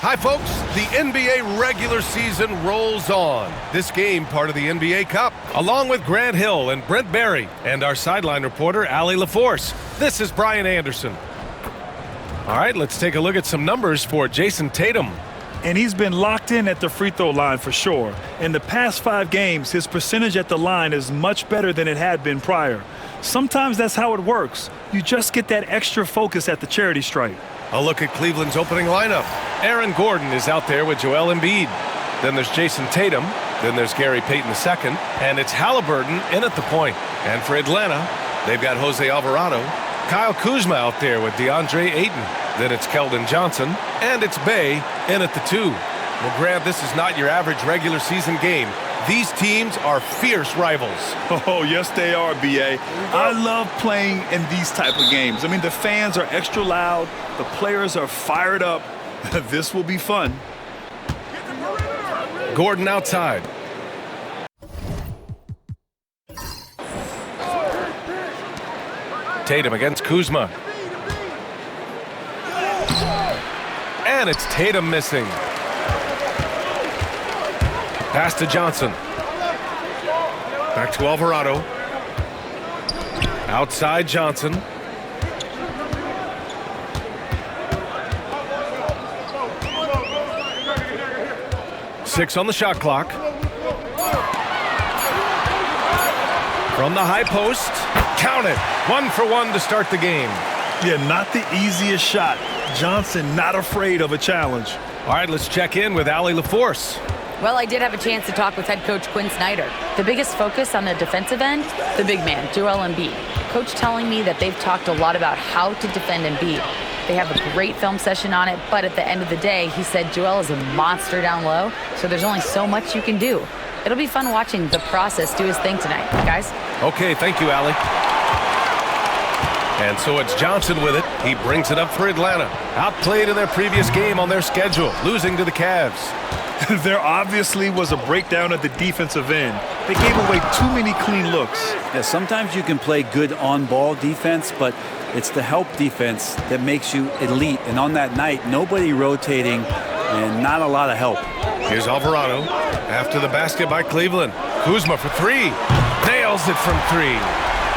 Hi, folks. The NBA regular season rolls on. This game, part of the NBA Cup, along with Grant Hill and Brent Barry, and our sideline reporter, Allie LaForce. This is Brian Anderson. All right, let's take a look at some numbers for Jason Tatum. And he's been locked in at the free throw line for sure. In the past 5 games, his percentage at the line is much better than it had been prior. Sometimes that's how it works. You just get that extra focus at the charity stripe. A look at Cleveland's opening lineup. Aaron Gordon is out there with Joel Embiid. Then there's Jason Tatum. Then there's Gary Payton II. And it's Halliburton in at the point. And for Atlanta, they've got Jose Alvarado. Kyle Kuzma out there with DeAndre Ayton. Then it's Keldon Johnson. And it's Bey in at the 2. Well, Grant, this is not your average regular season game. These teams are fierce rivals. Oh, yes, they are, B.A. I love playing in these type of games. I mean, the fans are extra loud. The players are fired up. This will be fun. Gordon outside. Tatum against Kuzma. And it's Tatum missing. Pass to Johnson. Back to Alvarado. Outside Johnson. Six on the shot clock. From the high post. Count it. 1 for 1 to start the game. Yeah, not the easiest shot. Johnson not afraid of a challenge. All right, let's check in with Allie LaForce. Well, I did have a chance to talk with head coach Quinn Snyder. The biggest focus on the defensive end, the big man, Joel Embiid. Coach telling me that they've talked a lot about how to defend Embiid. They have a great film session on it, but at the end of the day, he said Joel is a monster down low, so there's only so much you can do. It'll be fun watching the process do his thing tonight, guys. Okay, thank you, Allie. And so it's Johnson with it. He brings it up for Atlanta. Outplayed in their previous game on their schedule, losing to the Cavs. There obviously was a breakdown at the defensive end. They gave away too many clean looks. Yeah, sometimes you can play good on-ball defense, but it's the help defense that makes you elite. And on that night, nobody rotating and not a lot of help. Here's Alvarado after the basket by Cleveland. Kuzma for 3. Nails it from 3.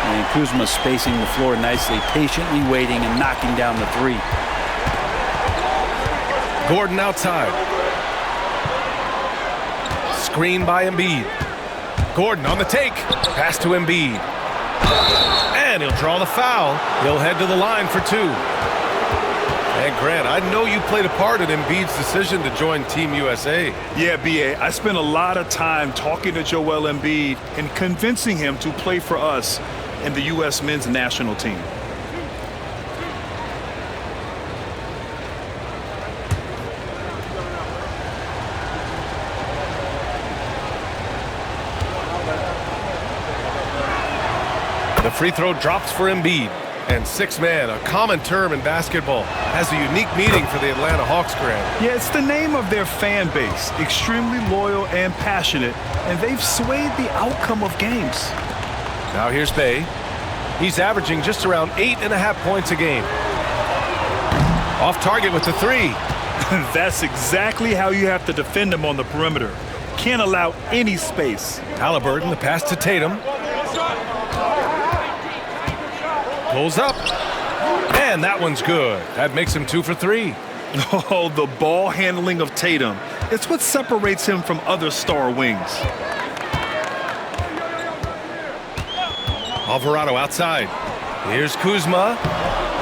And Kuzma spacing the floor nicely, patiently waiting and knocking down the 3. Gordon outside. Screen by Embiid. Gordon on the take. Pass to Embiid. And he'll draw the foul. He'll head to the line for 2. And Grant, I know you played a part in Embiid's decision to join Team USA. Yeah, B.A., I spent a lot of time talking to Joel Embiid and convincing him to play for us in the U.S. men's national team. The free throw drops for Embiid. And 6-man, a common term in basketball, has a unique meaning for the Atlanta Hawks, Grant. Yeah, it's the name of their fan base. Extremely loyal and passionate, and they've swayed the outcome of games. Now here's Bey. He's averaging just around 8.5 points a game. Off target with the 3. That's exactly how you have to defend him on the perimeter. Can't allow any space. Halliburton, the pass to Tatum. Pulls up. And that one's good. That makes him 2 for 3. Oh, the ball handling of Tatum. It's what separates him from other star wings. Alvarado outside. Here's Kuzma.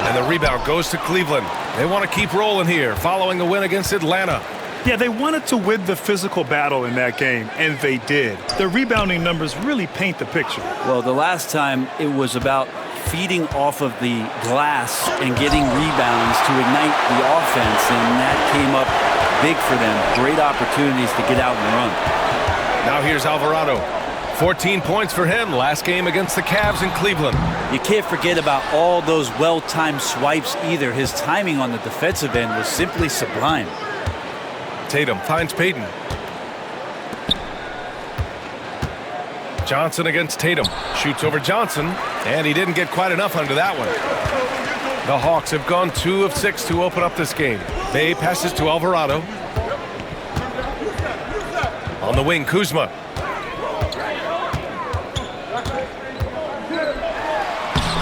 And the rebound goes to Cleveland. They want to keep rolling here following the win against Atlanta. Yeah, they wanted to win the physical battle in that game, and they did. Their rebounding numbers really paint the picture. Well, the last time it was about feeding off of the glass and getting rebounds to ignite the offense, and that came up big for them. Great opportunities to get out and run. Now here's Alvarado. 14 points for him last game against the Cavs in Cleveland. You can't forget about all those well-timed swipes either. His timing on the defensive end was simply sublime. Tatum finds Payton. Johnson against Tatum. Shoots over Johnson, and he didn't get quite enough under that one. The Hawks have gone 2 of 6 to open up this game. Bay passes to Alvarado. On the wing, Kuzma.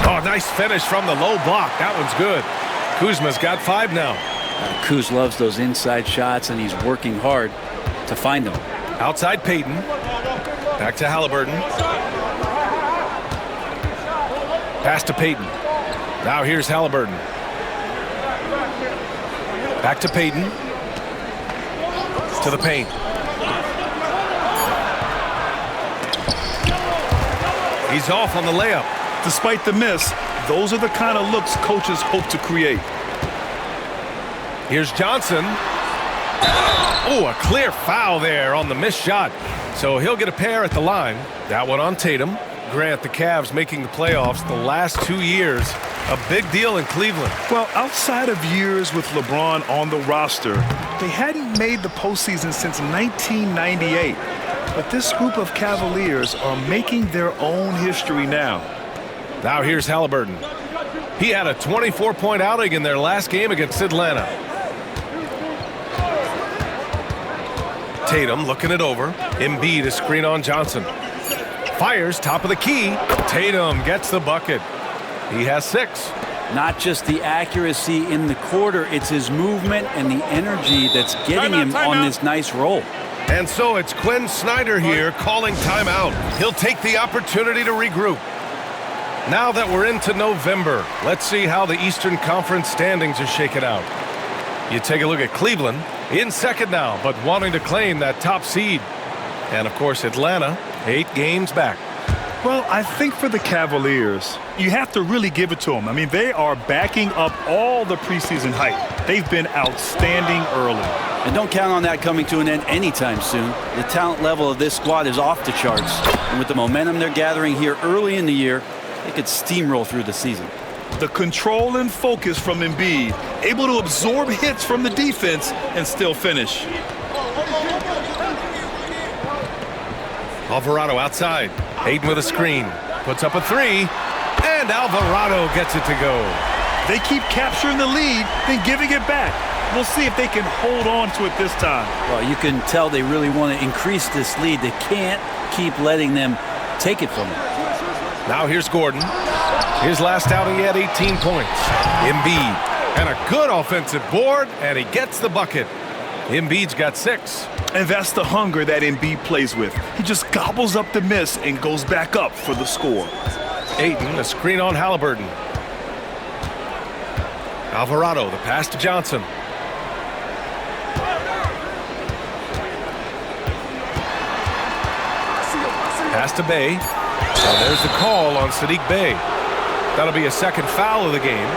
Oh, nice finish from the low block. That one's good. Kuzma's got 5 now. Kuz loves those inside shots, and he's working hard to find them. Outside Payton. Back to Halliburton. Pass to Payton. Now here's Halliburton. Back to Payton. To the paint. He's off on the layup. Despite the miss, those are the kind of looks coaches hope to create. Here's Johnson. Oh, a clear foul there on the missed shot. So he'll get a pair at the line. That one on Tatum. Grant, the Cavs making the playoffs the last 2 years. A big deal in Cleveland. Well, outside of years with LeBron on the roster, they hadn't made the postseason since 1998. But this group of Cavaliers are making their own history now. Now here's Halliburton. He had a 24-point outing in their last game against Atlanta. Tatum looking it over. Embiid, a screen on Johnson. Fires top of the key. Tatum gets the bucket. He has 6. Not just the accuracy in the quarter, it's his movement and the energy that's getting him on this nice roll. And so it's Quinn Snyder here calling timeout. He'll take the opportunity to regroup. Now that we're into November, let's see how the Eastern Conference standings are shaken out. You take a look at Cleveland, in second now, but wanting to claim that top seed. And, of course, Atlanta, 8 games back. Well, I think for the Cavaliers, you have to really give it to them. I mean, they are backing up all the preseason hype. They've been outstanding early. And don't count on that coming to an end anytime soon. The talent level of this squad is off the charts. And with the momentum they're gathering here early in the year, they could steamroll through the season. The control and focus from Embiid, able to absorb hits from the defense and still finish. Alvarado outside. Hayden with a screen. Puts up a 3. And Alvarado gets it to go. They keep capturing the lead, then giving it back. We'll see if they can hold on to it this time. Well, you can tell they really want to increase this lead. They can't keep letting them take it from them. Now here's Gordon. His last outing, he had 18 points. Embiid. And a good offensive board, and he gets the bucket. Embiid's got 6. And that's the hunger that Embiid plays with. He just gobbles up the miss and goes back up for the score. Ayton, a screen on Halliburton. Alvarado, the pass to Johnson. Pass to Bay. And there's the call on Sadiq Bey. That'll be a second foul of the game.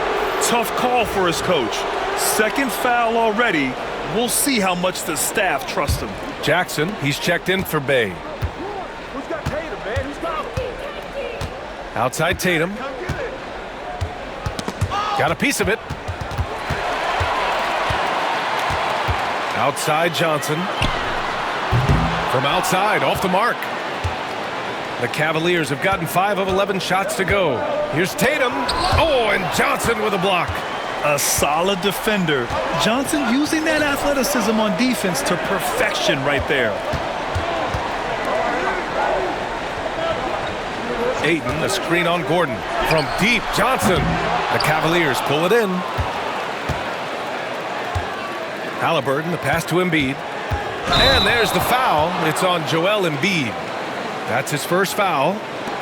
Tough call for his coach. Second foul already. We'll see how much the staff trusts him. Jackson, he's checked in for Bay. Who's got Tatum, man? Who's got him? Outside Tatum. Got a piece of it. Outside Johnson. From outside, off the mark. The Cavaliers have gotten 5 of 11 shots to go. Here's Tatum. Oh, and Johnson with a block. A solid defender. Johnson using that athleticism on defense to perfection right there. Ayton, a screen on Gordon. From deep, Johnson. The Cavaliers pull it in. Halliburton, the pass to Embiid. And there's the foul. It's on Joel Embiid. That's his first foul.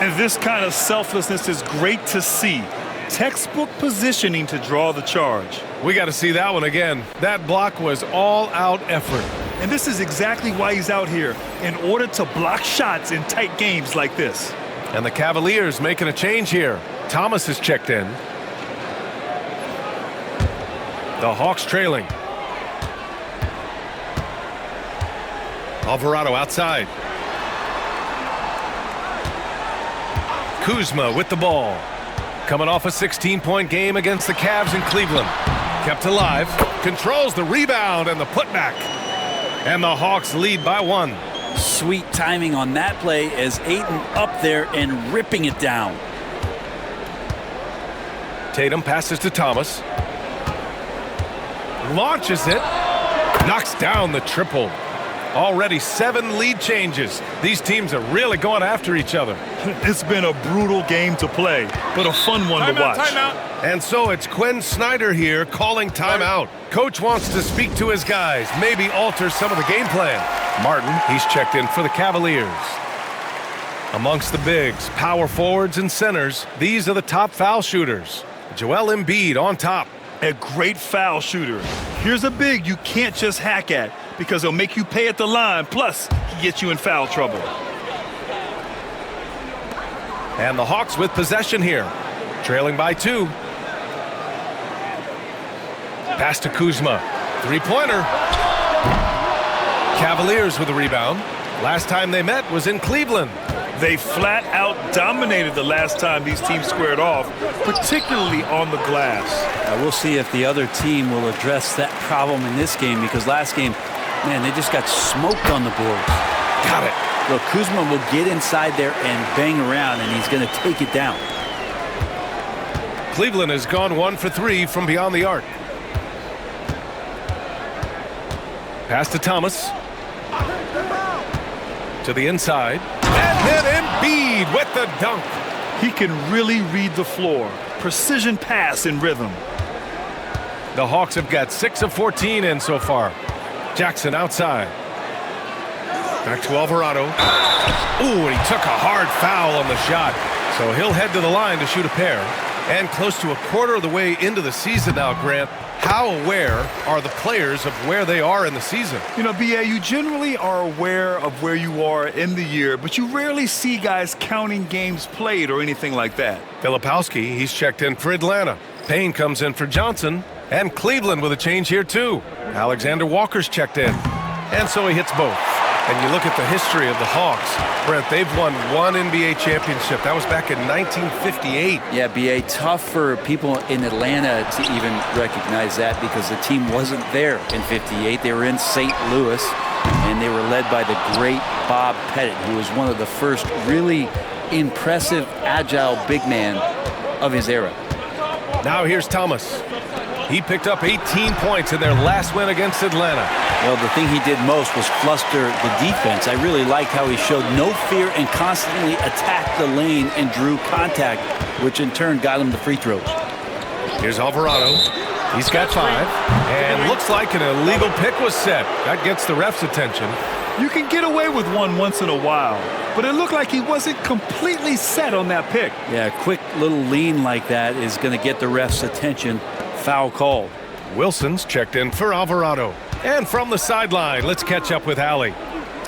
And this kind of selflessness is great to see. Textbook positioning to draw the charge. We got to see that one again. That block was all-out effort. And this is exactly why he's out here, in order to block shots in tight games like this. And the Cavaliers making a change here. Thomas is checked in. The Hawks trailing. Alvarado outside. Kuzma with the ball. Coming off a 16-point game against the Cavs in Cleveland. Kept alive. Controls the rebound and the putback. And the Hawks lead by 1. Sweet timing on that play as Ayton up there and ripping it down. Tatum passes to Thomas. Launches it. Knocks down the triple. Already 7 lead changes. These teams are really going after each other. It's been a brutal game to play, but a fun one to watch. Timeout. And so it's Quinn Snyder here calling timeout. Coach wants to speak to his guys, maybe alter some of the game plan. Martin, he's checked in for the Cavaliers. Amongst the bigs, power forwards, and centers, these are the top foul shooters. Joel Embiid on top. A great foul shooter. Here's a big you can't just hack at because he'll make you pay at the line, plus he gets you in foul trouble. And the Hawks with possession here, trailing by 2. Pass to Kuzma. 3-pointer. Cavaliers with a rebound. Last time they met was in Cleveland. They flat out dominated the last time these teams squared off, particularly on the glass. We'll see if the other team will address that problem in this game, because last game, man, they just got smoked on the boards. Got it. Look, Kuzma will get inside there and bang around, and he's going to take it down. Cleveland has gone 1 for 3 from beyond the arc. Pass to Thomas. To the inside. And then Embiid with the dunk. He can really read the floor. Precision pass in rhythm. The Hawks have got 6 of 14 in so far. Jackson outside. Back to Alvarado. Ooh, and he took a hard foul on the shot. So he'll head to the line to shoot a pair. And close to a quarter of the way into the season now, Grant. How aware are the players of where they are in the season? You know, BA, you generally are aware of where you are in the year, but you rarely see guys counting games played or anything like that. Filipowski, he's checked in for Atlanta. Payne comes in for Johnson. And Cleveland with a change here, too. Alexander Walker's checked in. And so he hits both. And you look at the history of the Hawks. Brent, they've won 1 NBA championship. That was back in 1958. Yeah, BA, tough for people in Atlanta to even recognize that, because the team wasn't there in 58. They were in St. Louis, and they were led by the great Bob Pettit, who was one of the first really impressive, agile big man of his era. Now here's Thomas. He picked up 18 points in their last win against Atlanta. Well, the thing he did most was fluster the defense. I really liked how he showed no fear and constantly attacked the lane and drew contact, which in turn got him the free throws. Here's Alvarado. He's got 5. And looks like an illegal pick was set. That gets the ref's attention. You can get away with one once in a while, but it looked like he wasn't completely set on that pick. Yeah, a quick little lean like that is going to get the ref's attention. Foul called. Wilson's checked in for Alvarado. And from the sideline, let's catch up with Allie.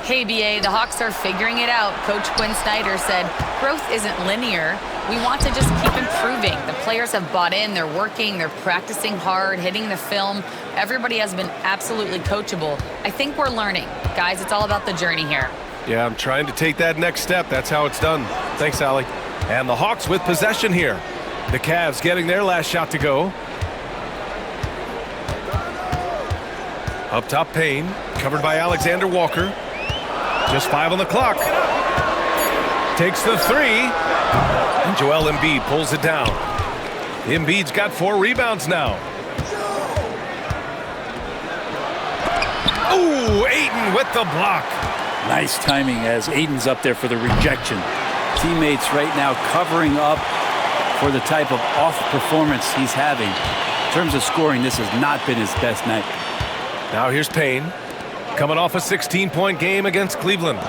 Hey, BA, the Hawks are figuring it out. Coach Quinn Snyder said growth isn't linear. We want to just keep improving. The players have bought in. They're working. They're practicing hard, hitting the film. Everybody has been absolutely coachable. I think we're learning. Guys, it's all about the journey here. Yeah, I'm trying to take that next step. That's how it's done. Thanks, Allie. And the Hawks with possession here. The Cavs getting their last shot to go. Up top, Payne, covered by Alexander Walker. Just 5 on the clock. Takes the 3. And Joel Embiid pulls it down. Embiid's got 4 rebounds now. Ooh, Ayton with the block. Nice timing as Aiden's up there for the rejection. Teammates right now covering up for the type of off performance he's having. In terms of scoring, this has not been his best night. Now here's Payne, coming off a 16-point game against Cleveland.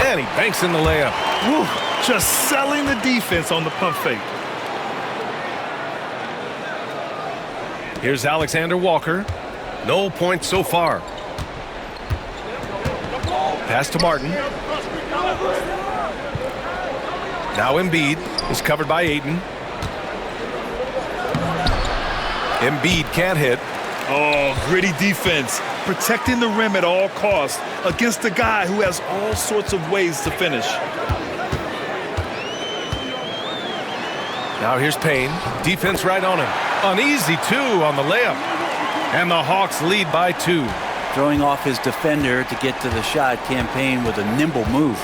And he banks in the layup. Woo, just selling the defense on the pump fake. Here's Alexander Walker. No points so far. Pass to Martin. Now Embiid is covered by Ayton. Embiid can't hit. Oh, gritty defense. Protecting the rim at all costs against a guy who has all sorts of ways to finish. Now here's Payne. Defense right on him. Uneasy, 2 on the layup. And the Hawks lead by 2. Throwing off his defender to get to the shot. Campaign with a nimble move.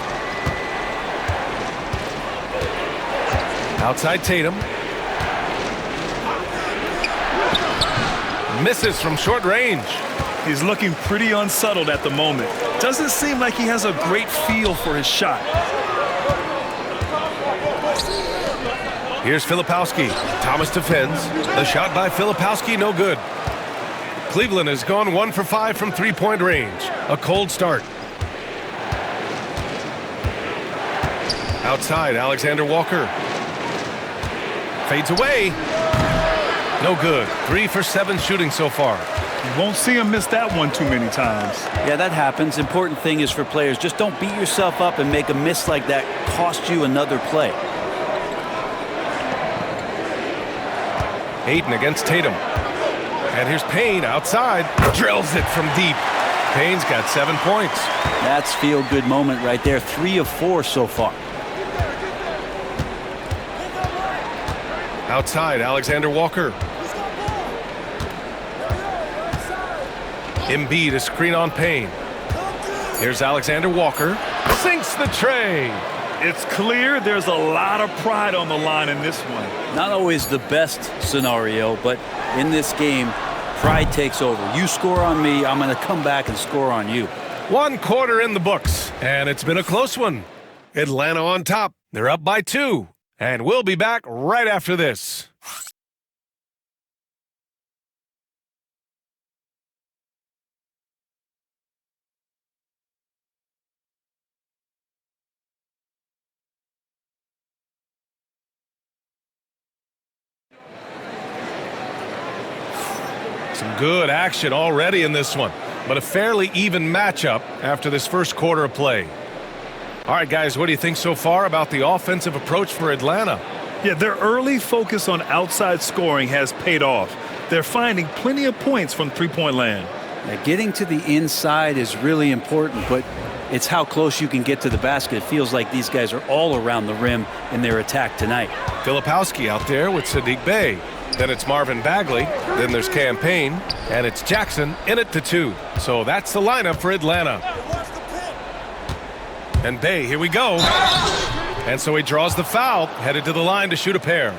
Outside Tatum. Misses from short range. He's looking pretty unsettled at the moment. Doesn't seem like he has a great feel for his shot. Here's Filipowski. Thomas defends. The shot by Filipowski, no good. Cleveland has gone 1 for 5 from three-point range. A cold start. Outside, Alexander Walker. Fades away. No good. 3 for 7 shooting so far. You won't see him miss that one too many times. Yeah, that happens. Important thing is for players, just don't beat yourself up and make a miss like that cost you another play. Ayton against Tatum. And here's Payne outside. Drills it from deep. Payne's got 7 points. That's feel-good moment right there. 3 of 4 so far. Outside, Alexander Walker. Embiid a screen on Payne. Here's Alexander Walker. Sinks the tray. It's clear there's a lot of pride on the line in this one. Not always the best scenario, but in this game, pride takes over. You score on me, I'm going to come back and score on you. 1 quarter in the books, and it's been a close one. Atlanta on top. They're up by 2. And we'll be back right after this. Some good action already in this one, but a fairly even matchup after this first quarter of play. All right, guys, what do you think so far about the offensive approach for Atlanta? Yeah, their early focus on outside scoring has paid off. They're finding plenty of points from three-point land. Now, getting to the inside is really important, but it's how close you can get to the basket. It feels like these guys are all around the rim in their attack tonight. Filipowski out there with Saddiq Bey. Then it's Marvin Bagley. Then there's Cam Payne. And it's Jackson in it to 2. So that's the lineup for Atlanta. And Bey, here we go. And so he draws the foul, headed to the line to shoot a pair.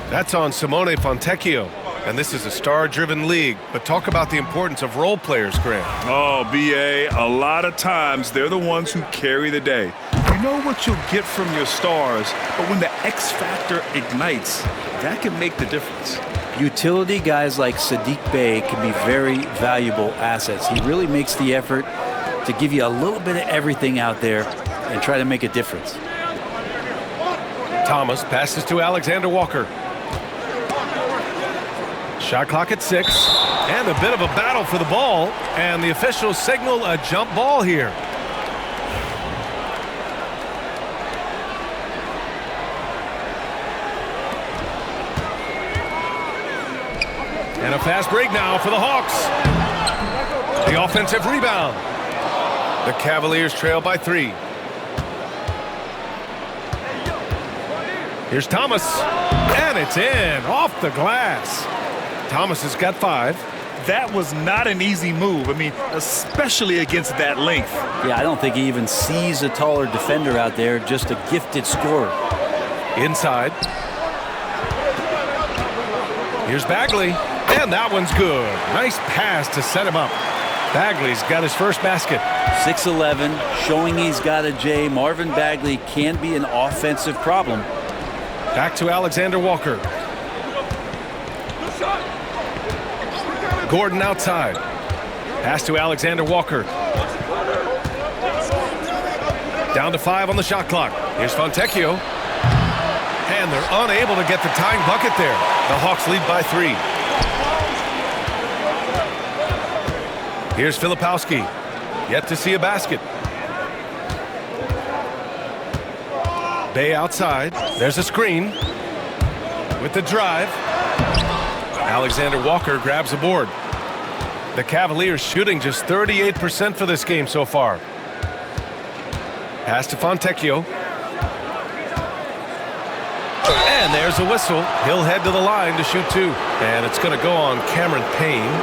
That's on Simone Fontecchio. And this is a star-driven league. But talk about the importance of role players, Grant. Oh, B.A., a lot of times they're the ones who carry the day. You know what you'll get from your stars, but when the X factor ignites, that can make the difference. Utility guys like Saddiq Bey can be very valuable assets. He really makes the effort to give you a little bit of everything out there and try to make a difference. Thomas passes to Alexander Walker. Shot clock at 6. And a bit of a battle for the ball. And the officials signal a jump ball here. And a fast break now for the Hawks. The offensive rebound. The Cavaliers trail by 3. Here's Thomas. And it's in. Off the glass. Thomas has got 5. That was not an easy move. I mean, especially against that length. Yeah, I don't think he even sees a taller defender out there, just a gifted scorer. Inside. Here's Bagley. And that one's good. Nice pass to set him up. Bagley's got his first basket. 6'11", showing he's got a J. Marvin Bagley can be an offensive problem. Back to Alexander Walker. Gordon outside. Pass to Alexander Walker. Down to 5 on the shot clock. Here's Fontecchio. And they're unable to get the tying bucket there. The Hawks lead by 3. Here's Filipowski. Yet to see a basket. Bey outside. There's a screen. With the drive. Alexander Walker grabs a board. The Cavaliers shooting just 38% for this game so far. Pass to Fontecchio. And there's a whistle. He'll head to the line to shoot 2. And it's going to go on Cameron Payne.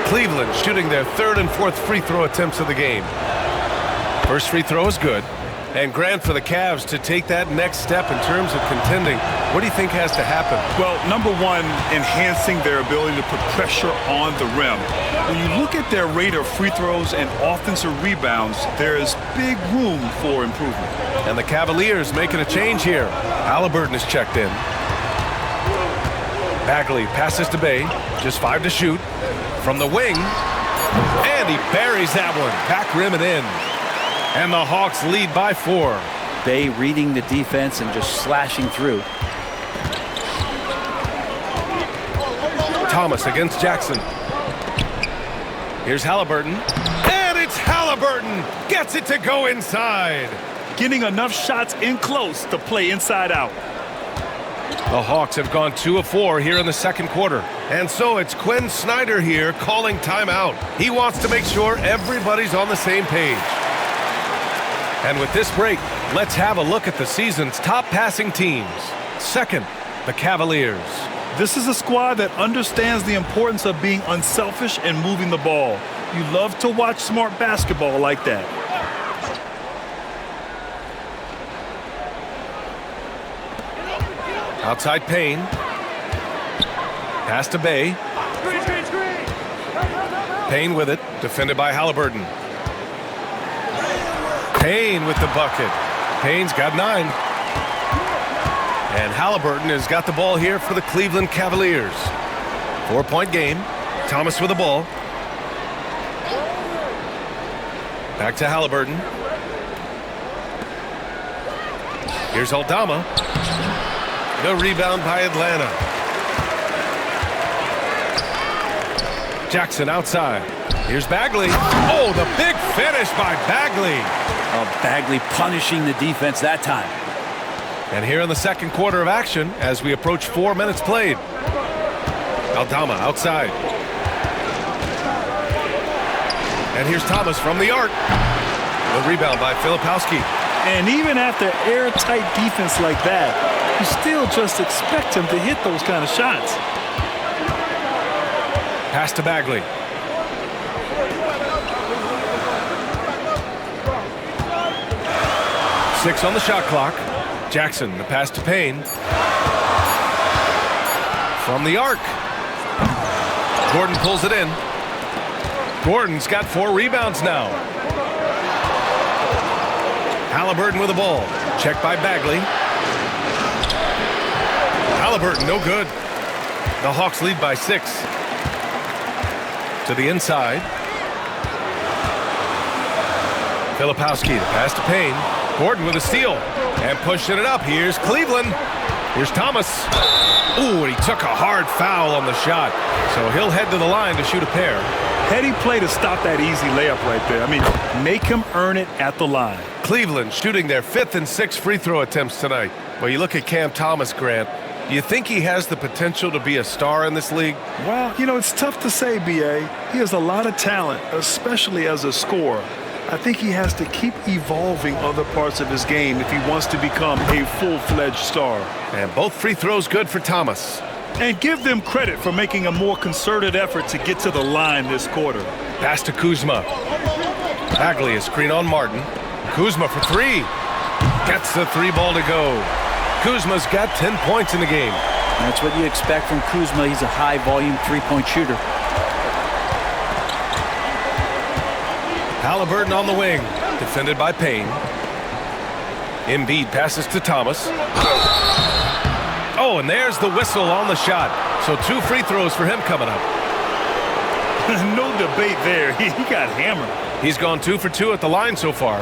Cleveland shooting their 3rd and 4th free throw attempts of the game. First free throw is good. And Grant, for the Cavs to take that next step in terms of contending, what do you think has to happen? Well, number one, enhancing their ability to put pressure on the rim. When you look at their rate of free throws and offensive rebounds, there is big room for improvement. And the Cavaliers making a change here. Halliburton is checked in. Bagley passes to Bay. Just 5 to shoot. From the wing. And he buries that one. Back rim and in. And the Hawks lead by 4. Bay reading the defense and just slashing through. Thomas against Jackson. Here's Halliburton. And it's Halliburton. Gets it to go inside. Getting enough shots in close to play inside out. The Hawks have gone 2 of 4 here in the second quarter. And so it's Quinn Snyder here calling timeout. He wants to make sure everybody's on the same page. And with this break, let's have a look at the season's top passing teams. Second, the Cavaliers. This is a squad that understands the importance of being unselfish and moving the ball. You love to watch smart basketball like that. Outside Payne. Pass to Bay. Payne with it, defended by Halliburton. Payne with the bucket. Payne's got 9. And Halliburton has got the ball here for the Cleveland Cavaliers. 4-point game. Thomas with the ball. Back to Halliburton. Here's Aldama. The rebound by Atlanta. Jackson outside. Here's Bagley. Oh, the big finish by Bagley. Oh, Bagley punishing the defense that time. And here in the second quarter of action as we approach 4 minutes played. Aldama outside. And here's Thomas from the arc. The rebound by Filipowski. And even after airtight defense like that, you still just expect him to hit those kind of shots. Pass to Bagley. Six on the shot clock. Jackson, the pass to Payne. From the arc. Gordon pulls it in. Gordon's got 4 rebounds now. Halliburton with the ball. Checked by Bagley. Halliburton, no good. The Hawks lead by 6. To the inside. Filipowski, the pass to Payne. Gordon with a steal. And pushing it up. Here's Cleveland. Here's Thomas. Ooh, and he took a hard foul on the shot. So he'll head to the line to shoot a pair. Heady play to stop that easy layup right there. I mean, make him earn it at the line. Cleveland shooting their 5th and 6th free throw attempts tonight. Well, you look at Cam Thomas, Grant. Do you think he has the potential to be a star in this league? Well, you know, it's tough to say, B.A. He has a lot of talent, especially as a scorer. I think he has to keep evolving other parts of his game if he wants to become a full-fledged star. And both free throws good for Thomas. And give them credit for making a more concerted effort to get to the line this quarter. Pass to Kuzma. Bagley, a screen on Martin. Kuzma for 3. Gets the 3 ball to go. Kuzma's got 10 points in the game. That's what you expect from Kuzma. He's a high-volume three-point shooter. Halliburton on the wing, defended by Payne. Embiid passes to Thomas. Oh, and there's the whistle on the shot. So 2 free throws for him coming up. No debate there. He got hammered. He's gone 2 for 2 at the line so far.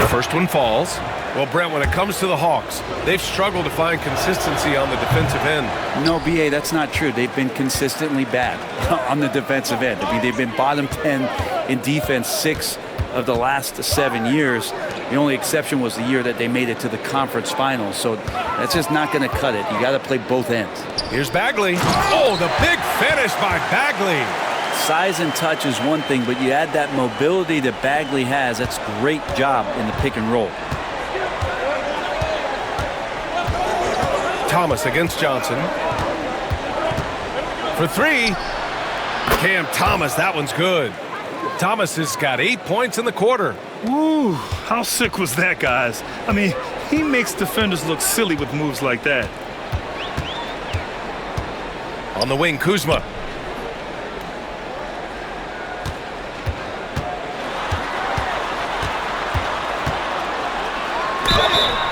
The first one falls. Well, Brent, when it comes to the Hawks, they've struggled to find consistency on the defensive end. No, B.A., that's not true. They've been consistently bad on the defensive end. I mean, they've been bottom 10 in defense 6 of the last 7 years. The only exception was the year that they made it to the conference finals. So that's just not going to cut it. You got to play both ends. Here's Bagley. Oh, the big finish by Bagley. Size and touch is one thing, but you add that mobility that Bagley has. That's a great job in the pick and roll. Thomas against Johnson. For three. Cam Thomas, that one's good. Thomas has got 8 points in the quarter. Woo, how sick was that, guys? I mean, he makes defenders look silly with moves like that. On the wing, Kuzma.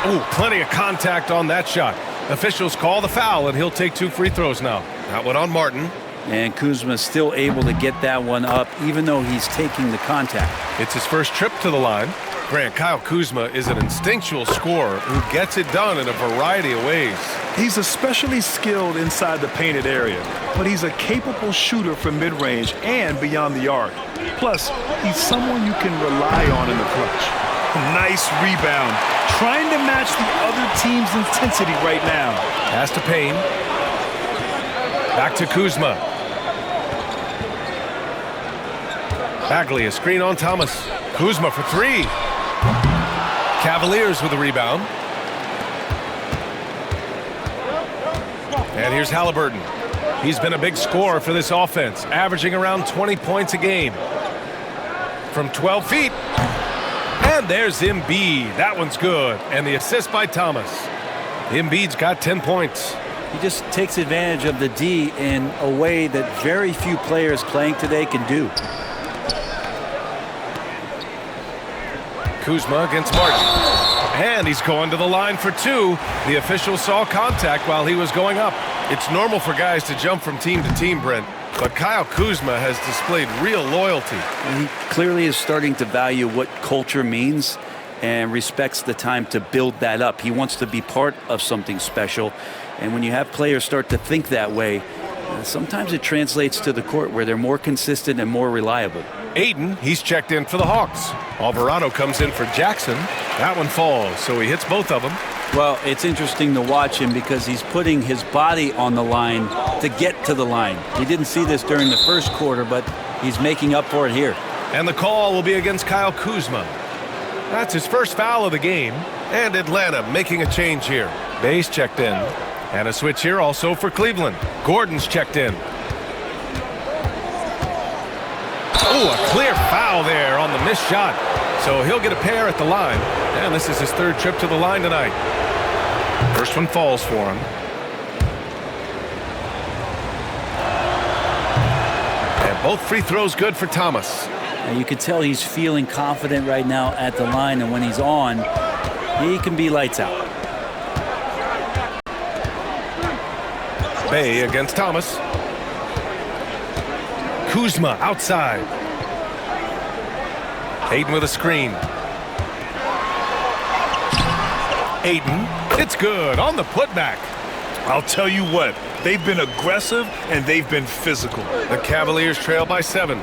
Ooh, plenty of contact on that shot. Officials call the foul, and he'll take 2 free throws now. That one on Martin. And Kuzma's still able to get that one up, even though he's taking the contact. It's his first trip to the line. Grant, Kyle Kuzma is an instinctual scorer who gets it done in a variety of ways. He's especially skilled inside the painted area, but he's a capable shooter from mid-range and beyond the arc. Plus, he's someone you can rely on in the clutch. Nice rebound. Trying to match the other team's intensity right now. Pass to Payne. Back to Kuzma. Bagley, a screen on Thomas. Kuzma for three. Cavaliers with a rebound. And here's Halliburton. He's been a big scorer for this offense, averaging around 20 points a game. From 12 feet. And there's Embiid. That one's good. And the assist by Thomas. Embiid's got 10 points. He just takes advantage of the D in a way that very few players playing today can do. Kuzma against Martin. And he's going to the line for 2. The official saw contact while he was going up. It's normal for guys to jump from team to team, Brent. But Kyle Kuzma has displayed real loyalty. And he clearly is starting to value what culture means and respects the time to build that up. He wants to be part of something special. And when you have players start to think that way, sometimes it translates to the court where they're more consistent and more reliable. Aiden, he's checked in for the Hawks. Alvarado comes in for Jackson. That one falls, so he hits both of them. Well, it's interesting to watch him because he's putting his body on the line to get to the line. We didn't see this during the first quarter, but he's making up for it here. And the call will be against Kyle Kuzma. That's his first foul of the game. And Atlanta making a change here. Bay's checked in. And a switch here also for Cleveland. Gordon's checked in. Oh, a clear foul there on the missed shot. So he'll get a pair at the line. And this is his 3rd trip to the line tonight. First one falls for him. And both free throws good for Thomas. And you can tell he's feeling confident right now at the line. And when he's on, he can be lights out. Bay against Thomas. Kuzma outside. Aiden with a screen. Aiden, it's good on the putback. I'll tell you what, they've been aggressive and they've been physical. The Cavaliers trail by 7.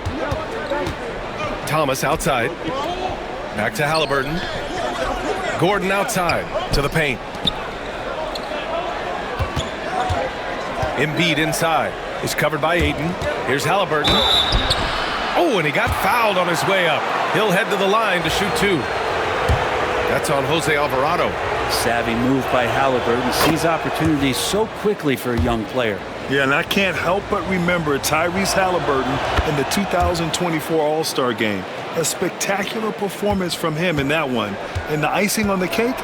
Thomas outside. Back to Halliburton. Gordon outside to the paint. Embiid inside. He's covered by Aiden. Here's Halliburton. Oh, and he got fouled on his way up. He'll head to the line to shoot 2. That's on Jose Alvarado. Savvy move by Halliburton. Sees opportunities so quickly for a young player. Yeah, and I can't help but remember Tyrese Halliburton in the 2024 All-Star Game. A spectacular performance from him in that one. And the icing on the cake?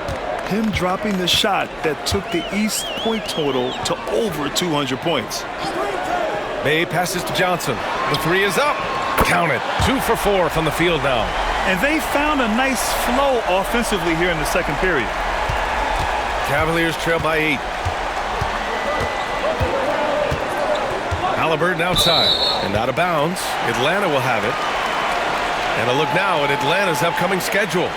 Him dropping the shot that took the East point total to over 200 points. Bay passes to Johnson. The 3 is up. Count it. 2 for 4 from the field now. And they found a nice flow offensively here in the second period. Cavaliers trail by 8. Halliburton outside and out of bounds. Atlanta will have it. And a look now at Atlanta's upcoming schedule.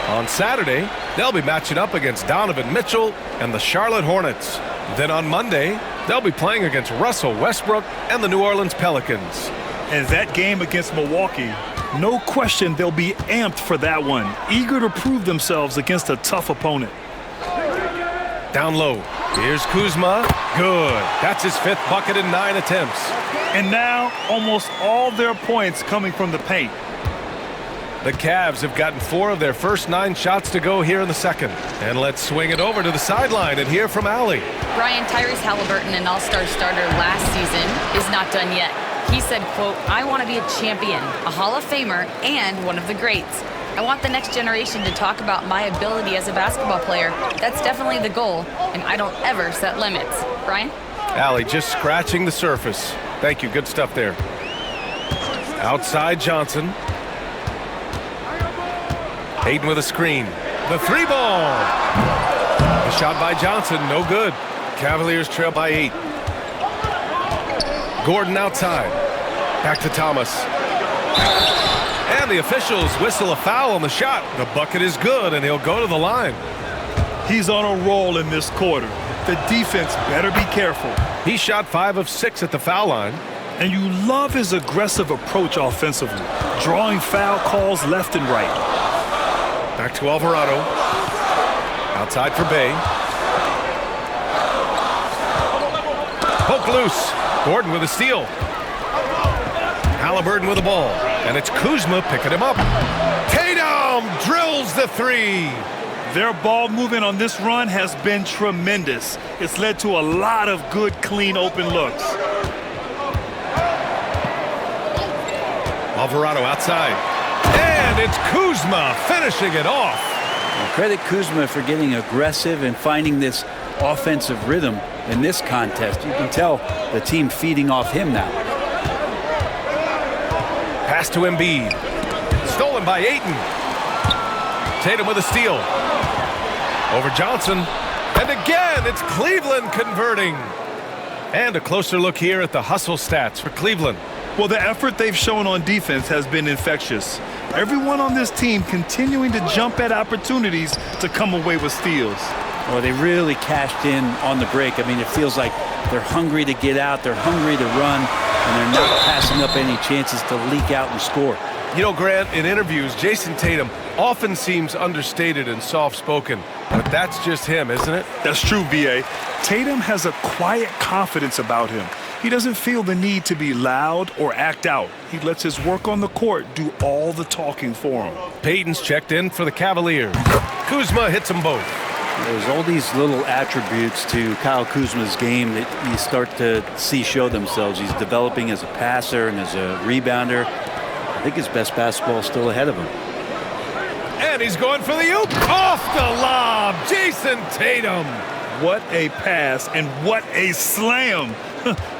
On Saturday, they'll be matching up against Donovan Mitchell and the Charlotte Hornets. Then on Monday, they'll be playing against Russell Westbrook and the New Orleans Pelicans. And that game against Milwaukee, no question they'll be amped for that one, eager to prove themselves against a tough opponent. Down low. Here's Kuzma. Good. That's his 5th bucket in 9 attempts. And now almost all their points coming from the paint. The Cavs have gotten 4 of their first 9 shots to go here in the second. And let's swing it over to the sideline and hear from Allie. Brian, Tyrese Halliburton, an all-star starter last season, is not done yet. He said, quote, "I want to be a champion, a Hall of Famer, and one of the greats. I want the next generation to talk about my ability as a basketball player. That's definitely the goal, and I don't ever set limits." Brian? Allie just scratching the surface. Thank you. Good stuff there. Outside Johnson. Hayden with a screen. The 3 ball. The shot by Johnson, no good. Cavaliers trail by 8. Gordon outside. Back to Thomas. And the officials whistle a foul on the shot. The bucket is good, and he'll go to the line. He's on a roll in this quarter. The defense better be careful. He shot 5 of 6 at the foul line. And you love his aggressive approach offensively, drawing foul calls left and right. Back to Alvarado. Outside for Bay. Poke loose. Gordon with a steal. Halliburton with the ball. And it's Kuzma picking him up. Tatum drills the 3. Their ball movement on this run has been tremendous. It's led to a lot of good, clean, open looks. Alvarado outside. And it's Kuzma finishing it off. Credit Kuzma for getting aggressive and finding this offensive rhythm in this contest. You can tell the team feeding off him now. Pass to Embiid. Stolen by Ayton. Tatum with a steal. Over Johnson. And again, it's Cleveland converting. And a closer look here at the hustle stats for Cleveland. Well, the effort they've shown on defense has been infectious. Everyone on this team continuing to jump at opportunities to come away with steals. Well, they really cashed in on the break. I mean, it feels like they're hungry to get out, they're hungry to run, and they're not passing up any chances to leak out and score. You know, Grant, in interviews, Jason Tatum often seems understated and soft-spoken, but that's just him, isn't it? That's true, B.A. Tatum has a quiet confidence about him. He doesn't feel the need to be loud or act out. He lets his work on the court do all the talking for him. Payton's checked in for the Cavaliers. Kuzma hits them both. There's all these little attributes to Kyle Kuzma's game that you start to see show themselves. He's developing as a passer and as a rebounder. I think his best basketball is still ahead of him. And he's going for the oop. Off the lob, Jason Tatum. What a pass and what a slam.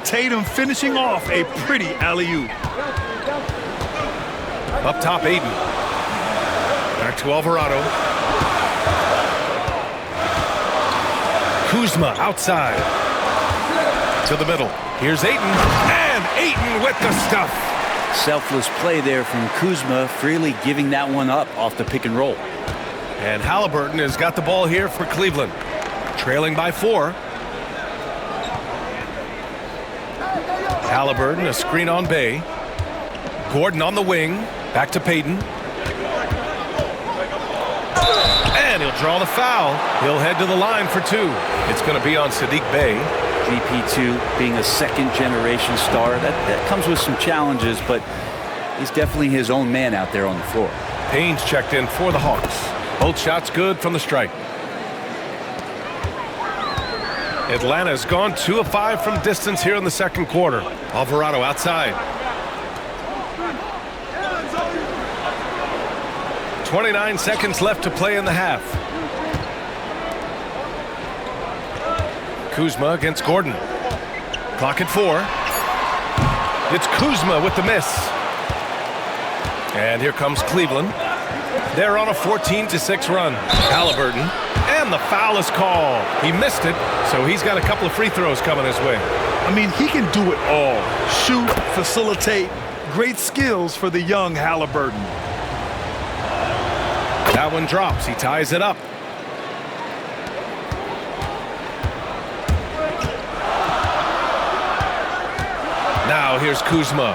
Tatum finishing off a pretty alley-oop. Up top, Ayton. Back to Alvarado. Kuzma outside. To the middle. Here's Ayton. And Ayton with the stuff. Selfless play there from Kuzma, freely giving that one up off the pick and roll. And Halliburton has got the ball here for Cleveland. Trailing by 4. Halliburton, a screen on Bay. Gordon on the wing. Back to Payton. And he'll draw the foul. He'll head to the line for 2. It's going to be on Sadiq Bey. GP2 being a second-generation star. That comes with some challenges, but he's definitely his own man out there on the floor. Payne's checked in for the Hawks. Both shots good from the stripe. Atlanta's gone 2 of 5 from distance here in the second quarter. Alvarado outside. 29 seconds left to play in the half. Kuzma against Gordon. Clock at 4. It's Kuzma with the miss. And here comes Cleveland. They're on a 14-6 run. Halliburton. And the foul is called. He missed it, so he's got a couple of free throws coming his way. I mean, he can do it all. Shoot, facilitate. Great skills for the young Halliburton. That one drops. He ties it up. Now here's Kuzma.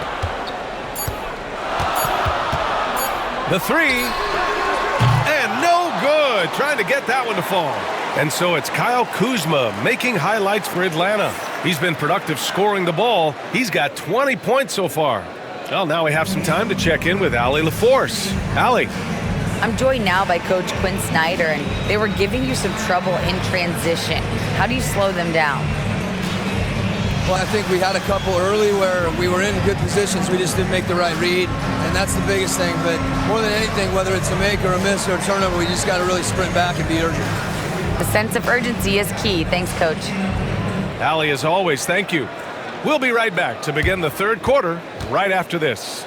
The 3. And no good. Trying to get that one to fall. And so it's Kyle Kuzma making highlights for Atlanta. He's been productive scoring the ball. He's got 20 points so far. Well, now we have some time to check in with Allie LaForce. Allie. I'm joined now by Coach Quinn Snyder, and they were giving you some trouble in transition. How do you slow them down? Well, I think we had a couple early where we were in good positions. We just didn't make the right read, and that's the biggest thing. But more than anything, whether it's a make or a miss or a turnover, we just got to really sprint back and be urgent. The sense of urgency is key. Thanks, Coach. Allie, as always, thank you. We'll be right back to begin the third quarter right after this.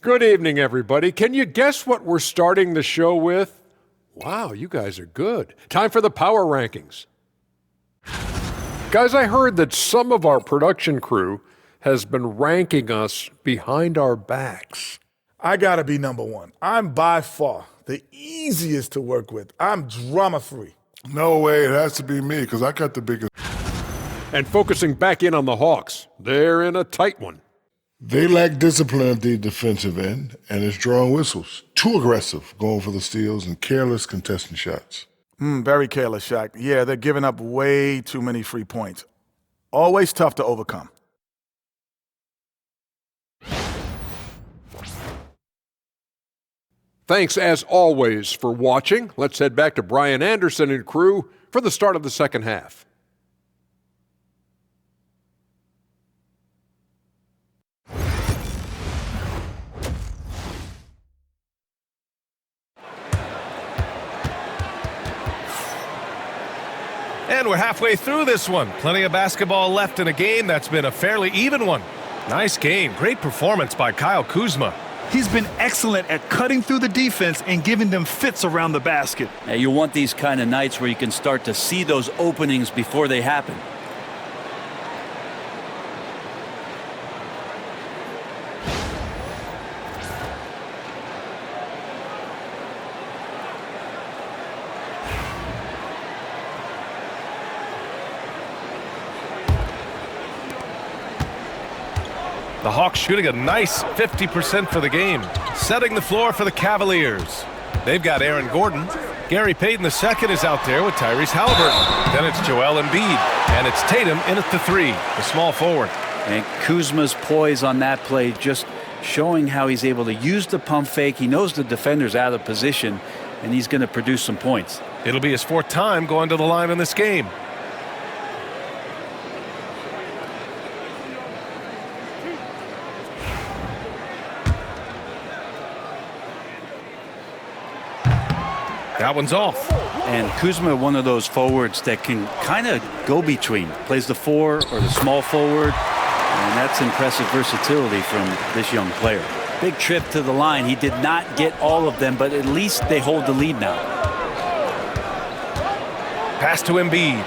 Good evening, everybody. Can you guess what we're starting the show with? Wow, you guys are good. Time for the power rankings. Guys, I heard that some of our production crew has been ranking us behind our backs. I gotta be number one. I'm by far the easiest to work with. I'm drama-free. No way, it has to be me, because I got the biggest. And focusing back in on the Hawks, they're in a tight one. They lack discipline at the defensive end, and it's drawing whistles. Too aggressive, going for the steals, and careless contesting shots. Very careless, Shaq. Yeah, they're giving up way too many free points. Always tough to overcome. Thanks, as always, for watching. Let's head back to Brian Anderson and crew for the start of the second half. And we're halfway through this one. Plenty of basketball left in a game that's been a fairly even one. Nice game. Great performance by Kyle Kuzma. He's been excellent at cutting through the defense and giving them fits around the basket. Now, you want these kind of nights where you can start to see those openings before they happen. The Hawks shooting a nice 50% for the game, setting the floor for the Cavaliers. They've got Aaron Gordon. Gary Payton II is out there with Tyrese Halliburton. Then it's Joel Embiid, and it's Tatum in at the three, the small forward. And Kuzma's poise on that play, just showing how he's able to use the pump fake. He knows the defender's out of position, and he's going to produce some points. It'll be his fourth time going to the line in this game. That one's off. And Kuzma, one of those forwards that can kind of go between. Plays the four or the small forward. And that's impressive versatility from this young player. Big trip to the line. He did not get all of them, but at least they hold the lead now. Pass to Embiid.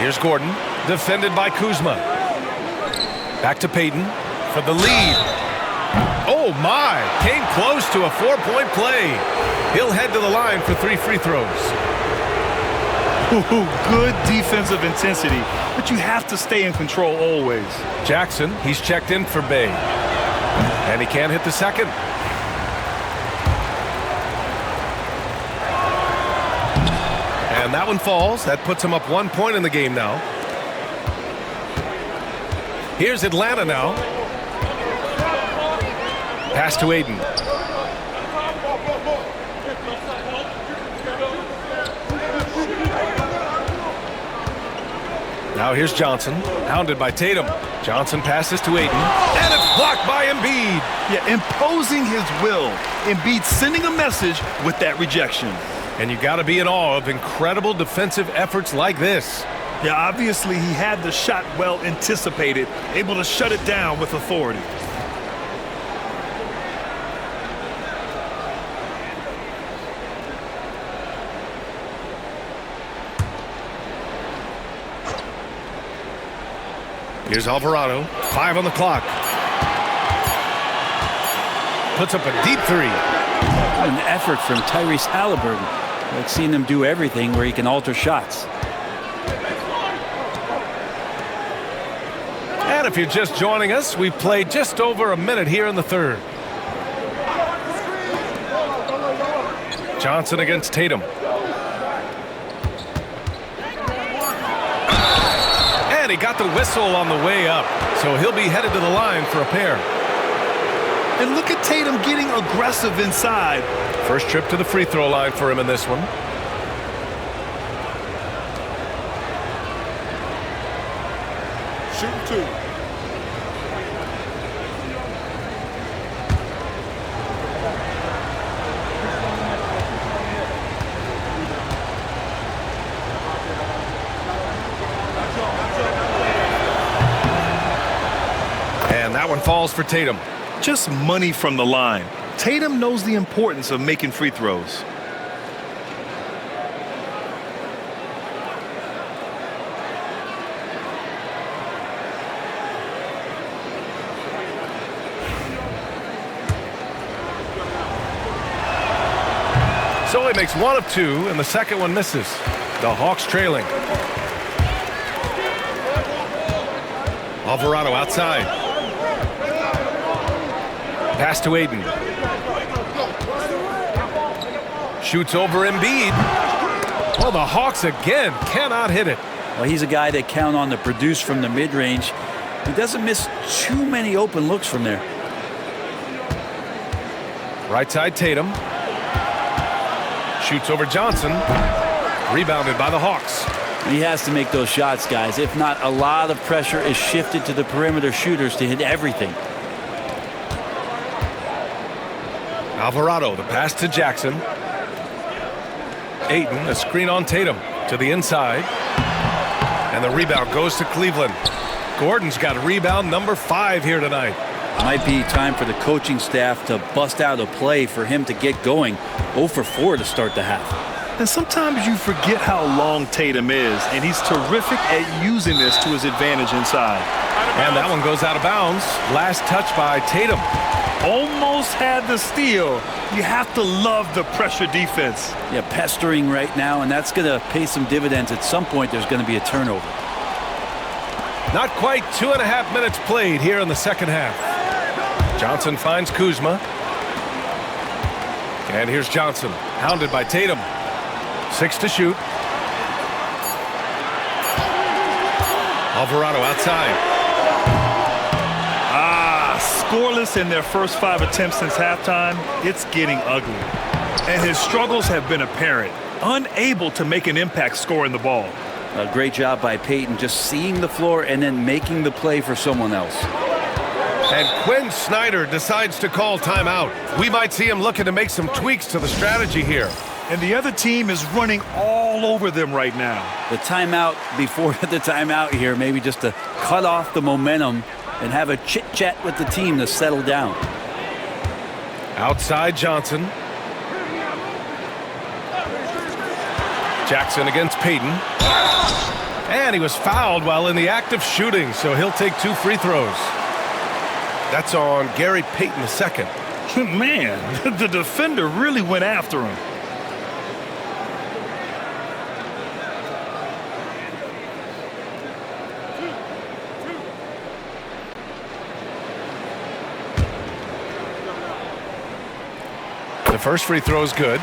Here's Gordon, defended by Kuzma. Back to Payton for the lead. Oh my, came close to a 4-point play. He'll head to the line for 3 free throws. Ooh, good defensive intensity, but you have to stay in control always. Jackson, he's checked in for Bay. And he can't hit the second. And that one falls. That puts him up 1 point in the game now. Here's Atlanta now. Pass to Aiden. Now here's Johnson, hounded by Tatum. Johnson passes to Aiden, and it's blocked by Embiid. Yeah, imposing his will. Embiid sending a message with that rejection. And you got to be in awe of incredible defensive efforts like this. Yeah, obviously he had the shot well anticipated, able to shut it down with authority. Here's Alvarado, 5 on the clock. Puts up a deep three. An effort from Tyrese Halliburton. I've seen him do everything where he can alter shots. And if you're just joining us, we've played just over a minute here in the third. Johnson against Tatum. And he got the whistle on the way up, so he'll be headed to the line for a pair. And look at Tatum getting aggressive inside. First trip to the free throw line for him in this one. Shooting two. And that one falls for Tatum. Just money from the line. Tatum knows the importance of making free throws. So he makes one of two, and the second one misses. The Hawks trailing. Alvarado outside. Pass to Aiden. Shoots over Embiid. Oh, the Hawks again cannot hit it. Well, he's a guy they count on to produce from the mid-range. He doesn't miss too many open looks from there. Right side Tatum. Shoots over Johnson. Rebounded by the Hawks. He has to make those shots, guys. If not, a lot of pressure is shifted to the perimeter shooters to hit everything. Alvarado, the pass to Jackson. Ayton, a screen on Tatum to the inside. And the rebound goes to Cleveland. Gordon's got rebound number 5 here tonight. Might be time for the coaching staff to bust out a play for him to get going. 0 for 4 to start the half. And sometimes you forget how long Tatum is, and he's terrific at using this to his advantage inside. And that one goes out of bounds. Last touch by Tatum. Almost had the steal. You have to love the pressure defense. Yeah, pestering right now, and that's going to pay some dividends. At some point, there's going to be a turnover. Not quite 2.5 minutes played here in the second half. Johnson finds Kuzma. And here's Johnson, hounded by Tatum. 6 to shoot. Alvarado outside. Scoreless in their first 5 attempts since halftime. It's getting ugly. And his struggles have been apparent. Unable to make an impact scoring the ball. A great job by Payton, just seeing the floor and then making the play for someone else. And Quinn Snyder decides to call timeout. We might see him looking to make some tweaks to the strategy here. And the other team is running all over them right now. The timeout before the timeout here, maybe just to cut off the momentum and have a chit-chat with the team to settle down. Outside Johnson. Jackson against Payton. And he was fouled while in the act of shooting, so he'll take 2 free throws. That's on Gary Payton II. Man, the defender really went after him. The first free throw is good.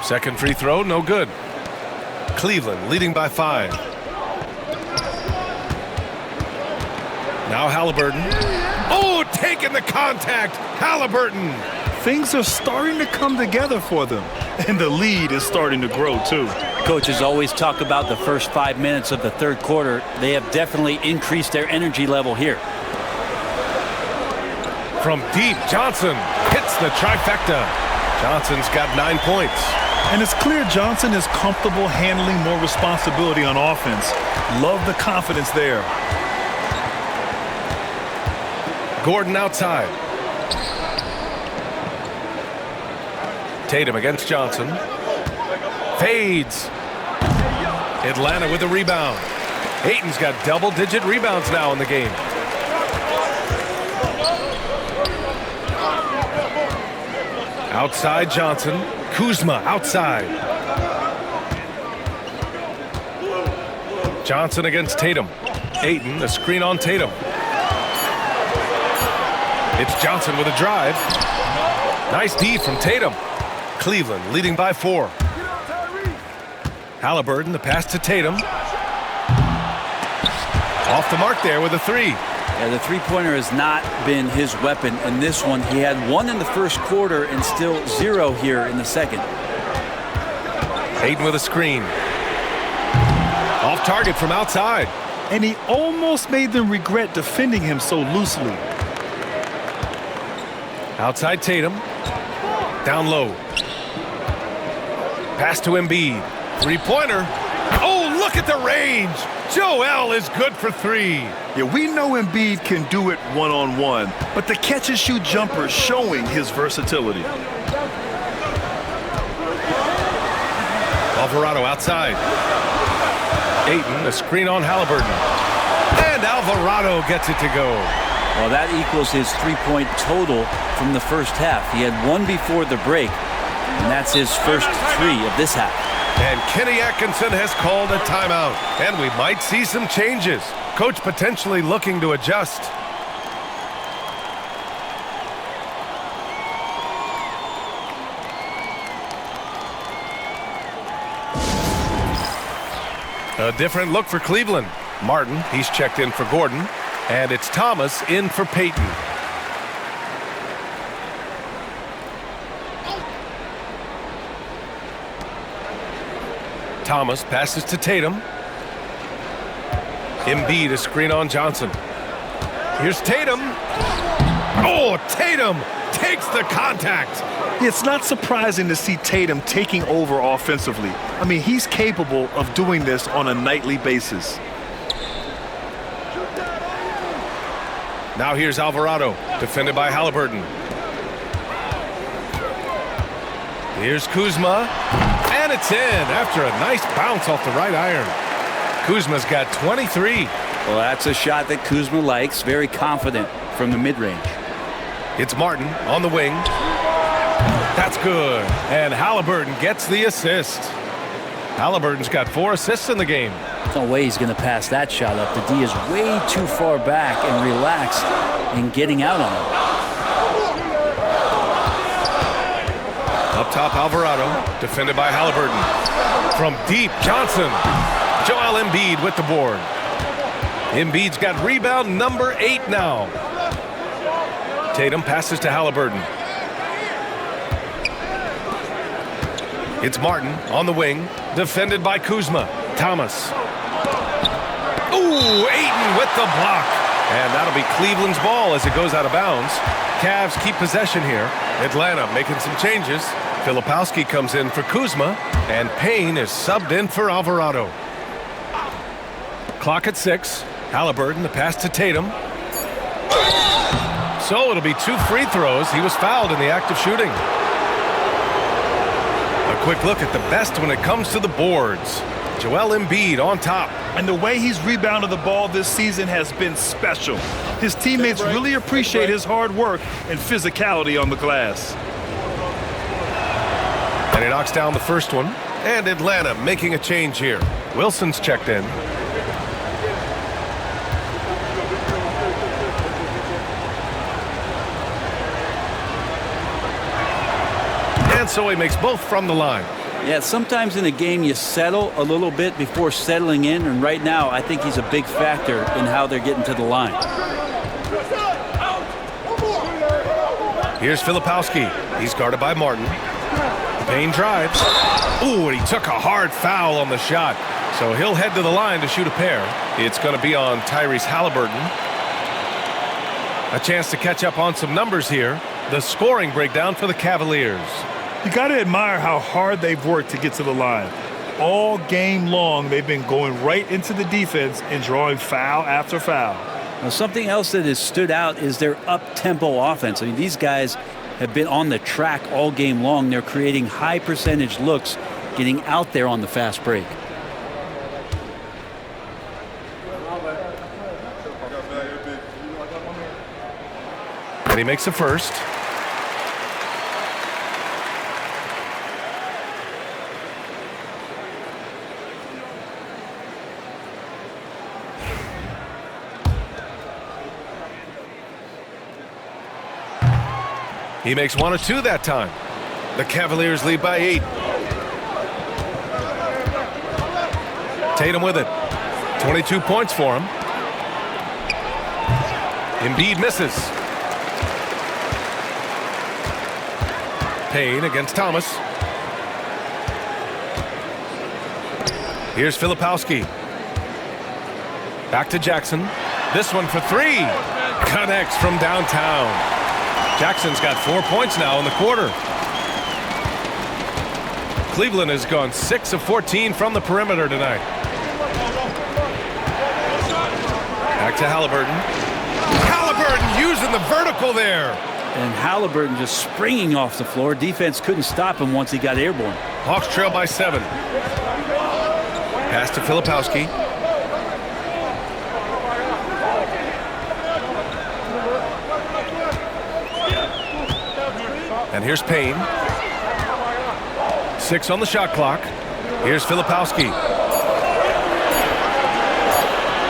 Second free throw, no good. Cleveland leading by 5. Now Halliburton. Oh, taking the contact. Halliburton. Things are starting to come together for them. And the lead is starting to grow, too. Coaches always talk about the first 5 minutes of the third quarter. They have definitely increased their energy level here. From deep, Johnson hits the trifecta. Johnson's got 9 points. And it's clear Johnson is comfortable handling more responsibility on offense. Love the confidence there. Gordon outside. Tatum against Johnson. Fades. Atlanta with the rebound. Ayton's got double-digit rebounds now in the game. Outside Johnson. Kuzma outside. Johnson against Tatum. Ayton, a screen on Tatum. It's Johnson with a drive. Nice D from Tatum. Cleveland leading by 4. Halliburton, the pass to Tatum. Off the mark there with a 3. Yeah, the three-pointer has not been his weapon in this one. He had 1 in the first quarter and still 0 here in the second. Ayton with a screen. Off target from outside. And he almost made them regret defending him so loosely. Outside Tatum. Down low. Pass to Embiid. Three-pointer. Oh, look at the range. Joel is good for 3. Yeah, we know Embiid can do it one-on-one, but the catch-and-shoot jumper is showing his versatility. Alvarado outside. Ayton, a screen on Halliburton. And Alvarado gets it to go. Well, that equals his three-point total from the first half. He had 1 before the break, and that's his first 3 of this half. And Kenny Atkinson has called a timeout. And we might see some changes. Coach potentially looking to adjust. A different look for Cleveland. Martin, he's checked in for Gordon. And it's Thomas in for Payton. Thomas passes to Tatum. Embiid, a screen on Johnson. Here's Tatum. Oh, Tatum takes the contact. It's not surprising to see Tatum taking over offensively. I mean, he's capable of doing this on a nightly basis. Now here's Alvarado, defended by Halliburton. Here's Kuzma. And it's in after a nice bounce off the right iron. Kuzma's got 23. Well, that's a shot that Kuzma likes. Very confident from the mid-range. It's Martin on the wing. That's good. And Halliburton gets the assist. Halliburton's got 4 assists in the game. There's no way he's going to pass that shot up. The D is way too far back and relaxed in getting out on him. Up top, Alvarado, defended by Halliburton. From deep, Johnson. Joel Embiid with the board. Embiid's got rebound number 8 now. Tatum passes to Halliburton. It's Martin on the wing, defended by Kuzma. Thomas. Ooh, Ayton with the block. And that'll be Cleveland's ball as it goes out of bounds. Cavs keep possession here. Atlanta making some changes. Filipowski comes in for Kuzma, and Payne is subbed in for Alvarado. Clock at 6. Halliburton, the pass to Tatum. So it'll be 2 free throws. He was fouled in the act of shooting. A quick look at the best when it comes to the boards. Joel Embiid on top. And the way he's rebounded the ball this season has been special. His teammates really appreciate his hard work and physicality on the glass. And he knocks down the first one. And Atlanta making a change here. Wilson's checked in. And so he makes both from the line. Yeah, sometimes in a game you settle a little bit before settling in, and right now I think he's a big factor in how they're getting to the line. Here's Filipowski. He's guarded by Martin. Payne drives. Ooh, and he took a hard foul on the shot. So he'll head to the line to shoot a pair. It's going to be on Tyrese Halliburton. A chance to catch up on some numbers here. The scoring breakdown for the Cavaliers. You got to admire how hard they've worked to get to the line. All game long, they've been going right into the defense and drawing foul after foul. Now, something else that has stood out is their up-tempo offense. I mean, these guys have been on the track all game long. They're creating high percentage looks, getting out there on the fast break. he makes a first. He makes 1 or 2 that time. The Cavaliers lead by 8. Tatum with it. 22 points for him. Embiid misses. Payne against Thomas. Here's Filipowski. Back to Jackson. This one for 3. Connects from downtown. Jackson's got 4 points now in the quarter. Cleveland has gone 6 of 14 from the perimeter tonight. Back to Halliburton. Halliburton using the vertical there. And Halliburton just springing off the floor. Defense couldn't stop him once he got airborne. Hawks trail by 7. Pass to Filipowski. And here's Payne. 6 on the shot clock. Here's Filipowski.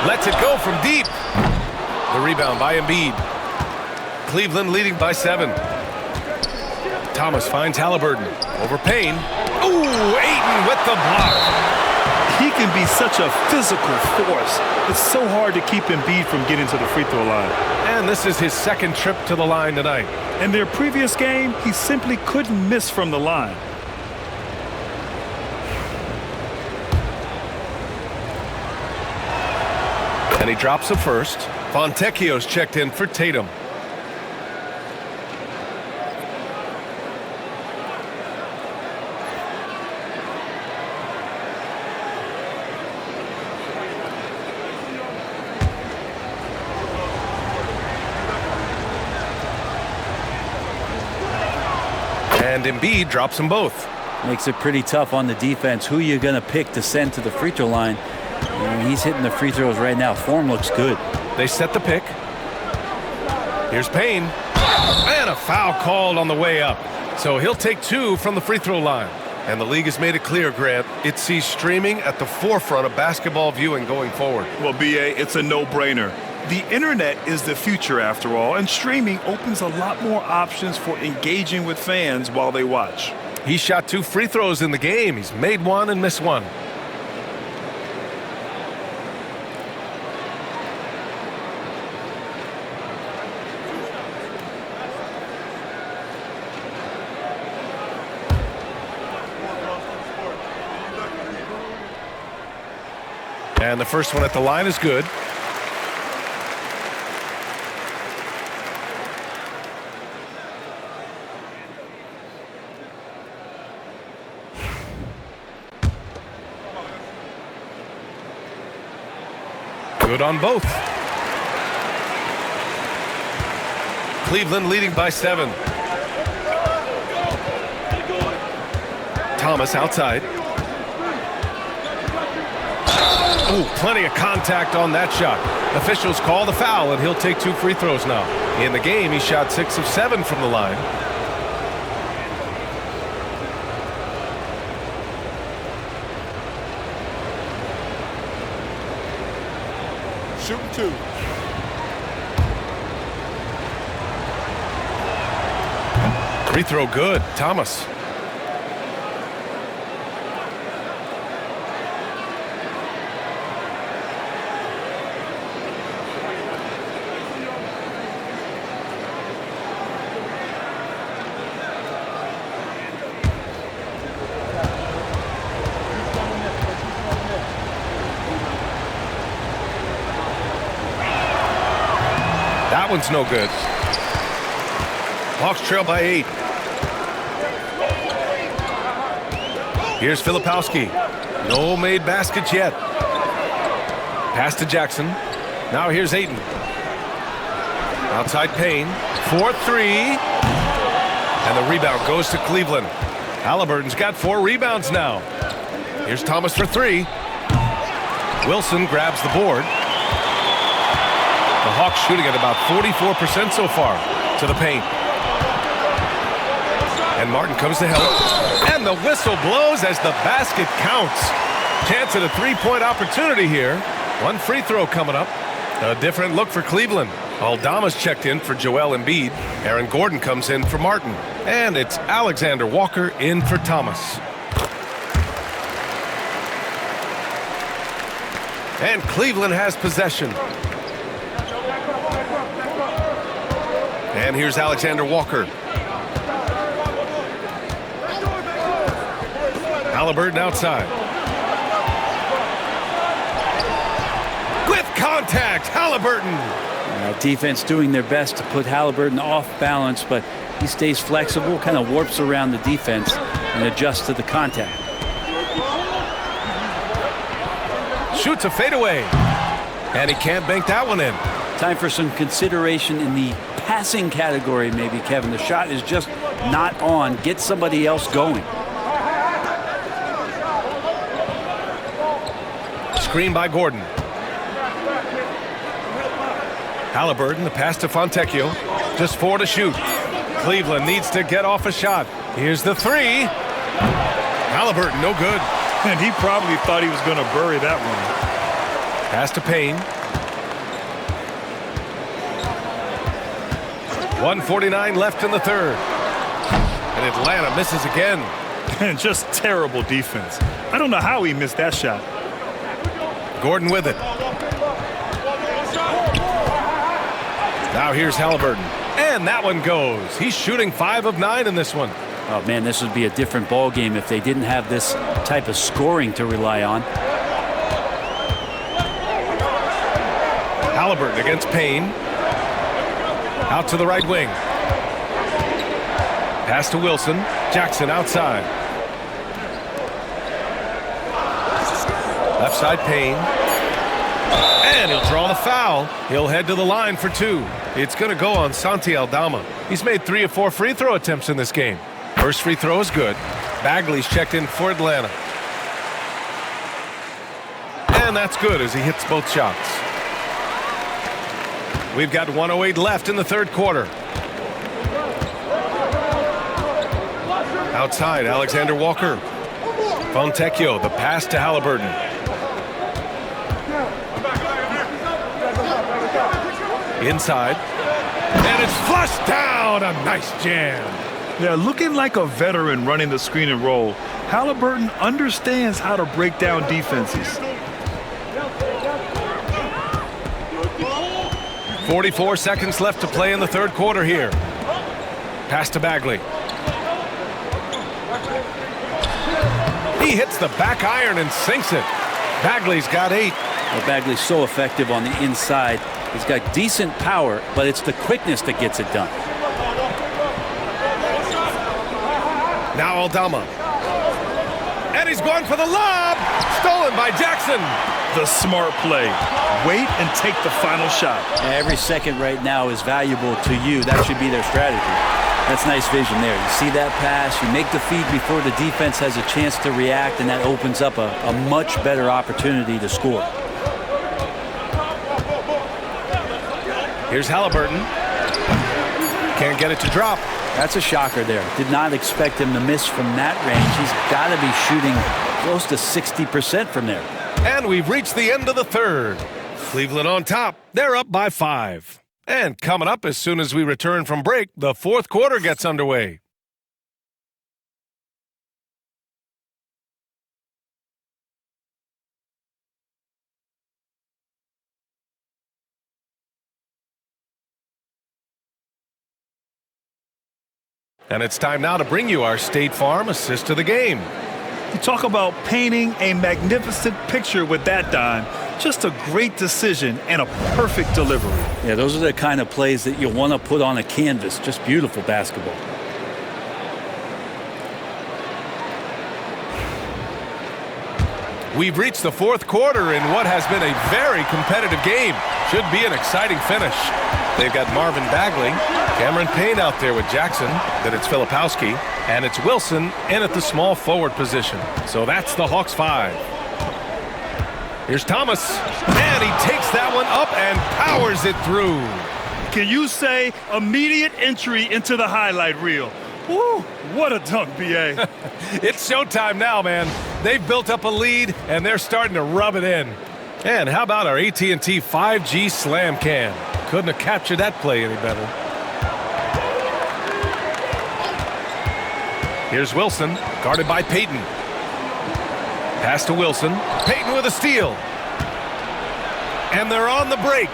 Lets it go from deep. The rebound by Embiid. Cleveland leading by 7. Thomas finds Halliburton. Over Payne. Ooh, Ayton with the block. He can be such a physical force. It's so hard to keep Embiid from getting to the free throw line. And this is his second trip to the line tonight. In their previous game, he simply couldn't miss from the line. And he drops a first. Fontecchio's checked in for Tatum. And Embiid drops them both. Makes it pretty tough on the defense. Who you're going to pick to send to the free throw line. And he's hitting the free throws right now. Form looks good. They set the pick. Here's Payne. And a foul called on the way up. So he'll take 2 from the free throw line. And the league has made it clear, Grant, it sees streaming at the forefront of basketball viewing going forward. Well, B.A., it's a no-brainer. The internet is the future after all, and streaming opens a lot more options for engaging with fans while they watch. He shot 2 free throws in the game. He's made 1 and missed 1. And the first one at the line is good. Good on both. Cleveland leading by 7. Thomas outside. Ooh, plenty of contact on that shot. Officials call the foul, and he'll take 2 free throws now. In the game, he shot 6 of 7 from the line. Shooting 2. Free throw good. Thomas. That one's no good. Hawks trail by 8. Here's Filipowski. No made baskets yet. Pass to Jackson. Now here's Ayton. Outside Payne. 4-3. And the rebound goes to Cleveland. Halliburton's got 4 rebounds now. Here's Thomas for 3. Wilson grabs the board. The Hawks shooting at about 44% so far. To the paint. And Martin comes to help. And the whistle blows as the basket counts. Chance at a three-point opportunity here. One free throw coming up. A different look for Cleveland. Aldama's checked in for Joel Embiid. Aaron Gordon comes in for Martin. And it's Alexander Walker in for Thomas. And Cleveland has possession. And here's Alexander Walker. Halliburton outside. With contact, Halliburton. Defense doing their best to put Halliburton off balance, but he stays flexible, kind of warps around the defense and adjusts to the contact. Shoots a fadeaway. And he can't bank that one in. Time for some consideration in the passing category, maybe, Kevin. The shot is just not on. Get somebody else going. Screen by Gordon. Halliburton, the pass to Fontecchio. Just 4 to shoot. Cleveland needs to get off a shot. Here's the three. Halliburton, no good. And he probably thought he was going to bury that one. Pass to Payne. 1:49 left in the third. And Atlanta misses again. And just terrible defense. I don't know how he missed that shot. Gordon with it. Now here's Halliburton. And that one goes. He's shooting 5 of 9 in this one. Oh, man, this would be a different ball game if they didn't have this type of scoring to rely on. Halliburton against Payne. Out to the right wing. Pass to Wilson. Jackson outside. Left side Payne. And he'll draw the foul. He'll head to the line for 2. It's going to go on Santi Aldama. He's made 3 of 4 free throw attempts in this game. First free throw is good. Bagley's checked in for Atlanta. And that's good as he hits both shots. We've got 1:08 left in the third quarter. Outside, Alexander Walker. Fontecchio, the pass to Halliburton. Inside. And it's flushed down. A nice jam. Yeah, looking like a veteran running the screen and roll. Halliburton understands how to break down defenses. 44 seconds left to play in the third quarter here. Pass to Bagley. He hits the back iron and sinks it. Bagley's got 8. Well, Bagley's so effective on the inside. He's got decent power, but it's the quickness that gets it done. Now Aldama. And he's going for the lob. Stolen by Jackson. The smart play. Wait and take the final shot. Every second right now is valuable to you. That should be their strategy. That's nice vision there. You see that pass, you make the feed before the defense has a chance to react, and that opens up a much better opportunity to score. Here's Halliburton. Can't get it to drop. That's a shocker there. Did not expect him to miss from that range. He's got to be shooting close to 60% from there. And we've reached the end of the third. Cleveland on top. They're up by 5. And coming up as soon as we return from break, the fourth quarter gets underway. And it's time now to bring you our State Farm assist to the game. You talk about painting a magnificent picture with that, Don. Just a great decision and a perfect delivery. Yeah, those are the kind of plays that you want to put on a canvas. Just beautiful basketball. We've reached the fourth quarter in what has been a very competitive game. Should be an exciting finish. They've got Marvin Bagley, Cameron Payne out there with Jackson, then it's Filipowski, and it's Wilson in at the small forward position. So that's the Hawks 5. Here's Thomas, and he takes that one up and powers it through. Can you say immediate entry into the highlight reel? Woo, what a dunk, B.A. It's showtime now, man. They've built up a lead, and they're starting to rub it in. And how about our AT&T 5G Slam Cam? Couldn't have captured that play any better. Here's Wilson, guarded by Payton. Pass to Wilson. Payton with a steal. And they're on the break.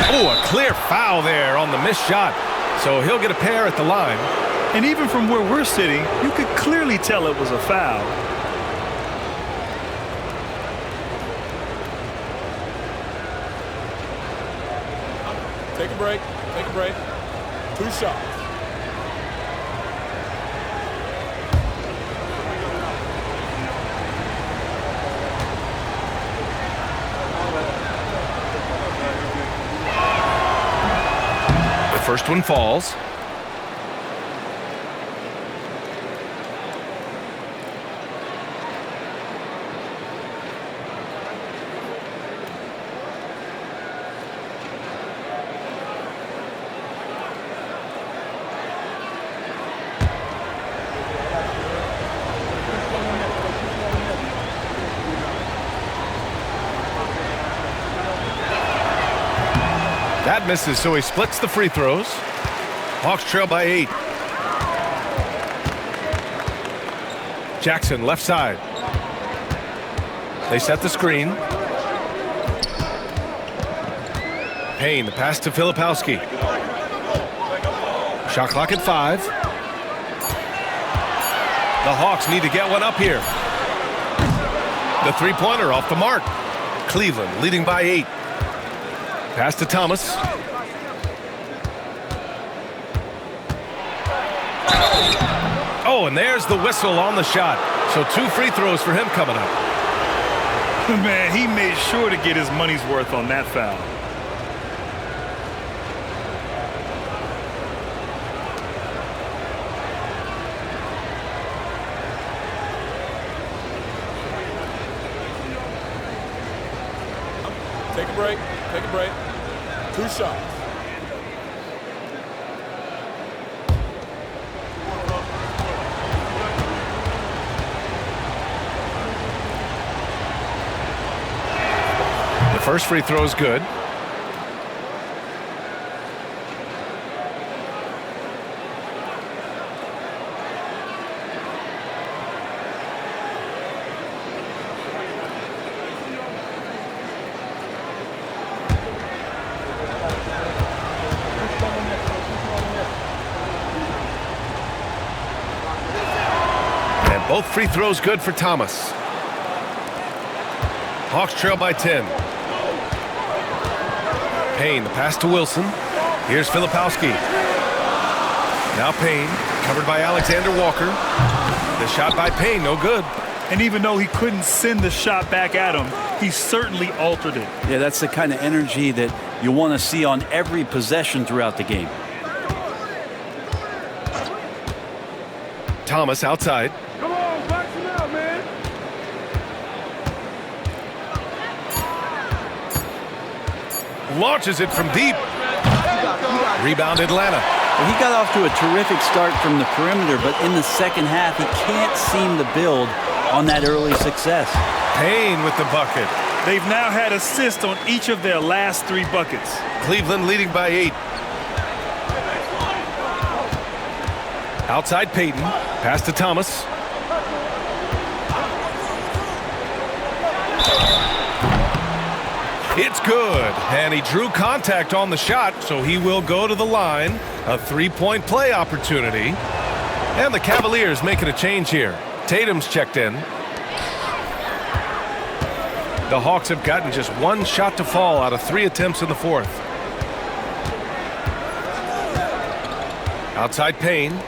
Oh, a clear foul there on the missed shot. So he'll get a pair at the line. And even from where we're sitting, you could clearly tell it was a foul. Take a break. Take a break. 2 shots. The first one falls. That misses, so he splits the free throws. Hawks trail by 8. Jackson, left side. They set the screen. Payne, the pass to Filipowski. Shot clock at 5. The Hawks need to get one up here. The three-pointer off the mark. Cleveland leading by 8. Pass to Thomas. Oh, and there's the whistle on the shot. So 2 free throws for him coming up. Man, he made sure to get his money's worth on that foul. Take a break. Take a break. 2 shots. The first free throw is good. Both free throws good for Thomas. Hawks trail by 10. Payne, the pass to Wilson. Here's Filipowski. Now Payne, covered by Alexander Walker. The shot by Payne, no good. And even though he couldn't send the shot back at him, he certainly altered it. Yeah, that's the kind of energy that you want to see on every possession throughout the game. Thomas outside. Come on, box him out, man. Launches it from deep. Rebound Atlanta. Well, he got off to a terrific start from the perimeter, but in the second half, he can't seem to build on that early success. Payne with the bucket. They've now had assists on each of their last 3 buckets. Cleveland leading by 8. Outside Payton. Pass to Thomas. It's good. And he drew contact on the shot, so he will go to the line. A 3-point play opportunity. And the Cavaliers making a change here. Tatum's checked in. The Hawks have gotten just 1 shot to fall out of 3 attempts in the fourth. Outside Payne.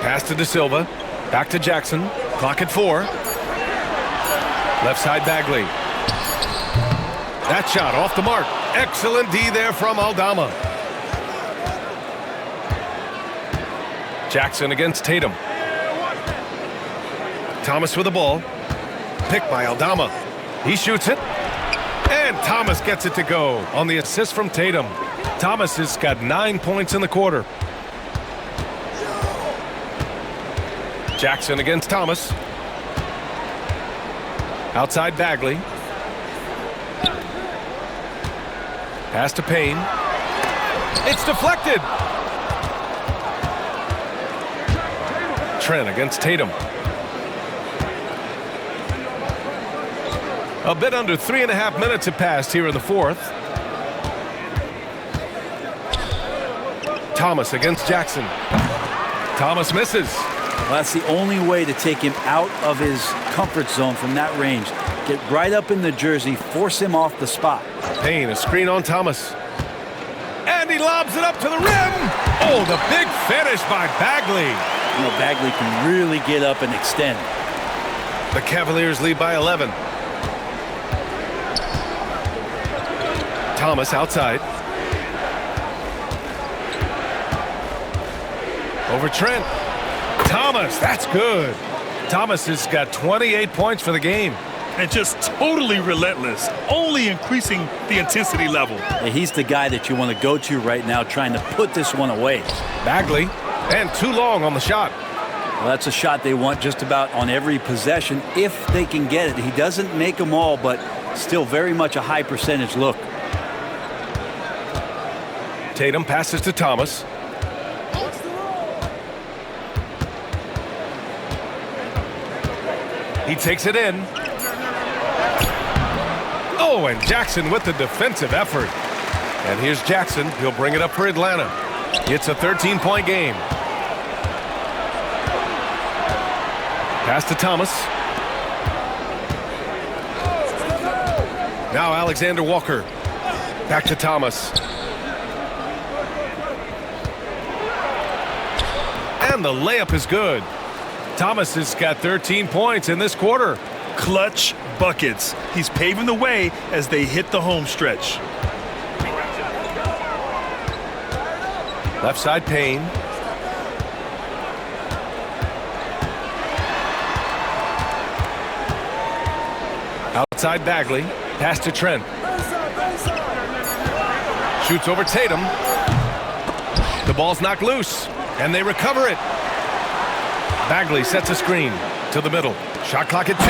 Pass to De Silva. Back to Jackson. Clock at 4. Left side Bagley. That shot off the mark. Excellent D there from Aldama. Jackson against Tatum. Thomas with the ball. Picked by Aldama. He shoots it. And Thomas gets it to go on the assist from Tatum. Thomas has got 9 points in the quarter. Jackson against Thomas. Outside Bagley. Pass to Payne. It's deflected. Trent against Tatum. A bit under 3.5 minutes have passed here in the fourth. Thomas against Jackson. Thomas misses. Well, that's the only way to take him out of his comfort zone from that range. Get right up in the jersey, force him off the spot. Payne, a screen on Thomas. And he lobs it up to the rim. Oh, the big finish by Bagley. You know, Bagley can really get up and extend. The Cavaliers lead by 11. Thomas outside. Over Trent. Thomas, that's good. Thomas has got 28 points for the game. And just totally relentless, only increasing the intensity level. Yeah, he's the guy that you want to go to right now, trying to put this one away. Bagley, and too long on the shot. Well, that's a shot they want just about on every possession if they can get it. He doesn't make them all, but still very much a high percentage look. Tatum passes to Thomas. He takes it in. Oh, and Jackson with the defensive effort. And here's Jackson. He'll bring it up for Atlanta. It's a 13-point game. Pass to Thomas. Now Alexander Walker. Back to Thomas. And the layup is good. Thomas has got 13 points in this quarter. Clutch buckets. He's paving the way as they hit the home stretch. Left side Payne. Outside Bagley. Pass to Trent. Shoots over Tatum. The ball's knocked loose, and they recover it. Bagley sets a screen to the middle. Shot clock at 2.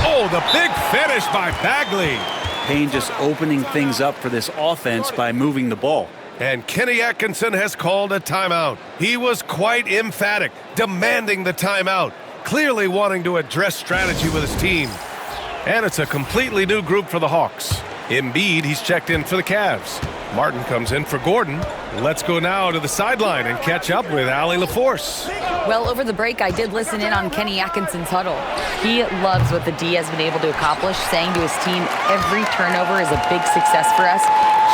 Oh, the big finish by Bagley. Payne just opening things up for this offense by moving the ball. And Kenny Atkinson has called a timeout. He was quite emphatic, demanding the timeout, clearly wanting to address strategy with his team. And it's a completely new group for the Hawks. Embiid, he's checked in for the Cavs. Martin comes in for Gordon. Let's go now to the sideline and catch up with Allie LaForce. Well, over the break, I did listen in on Kenny Atkinson's huddle. He loves what the D has been able to accomplish, saying to his team, every turnover is a big success for us.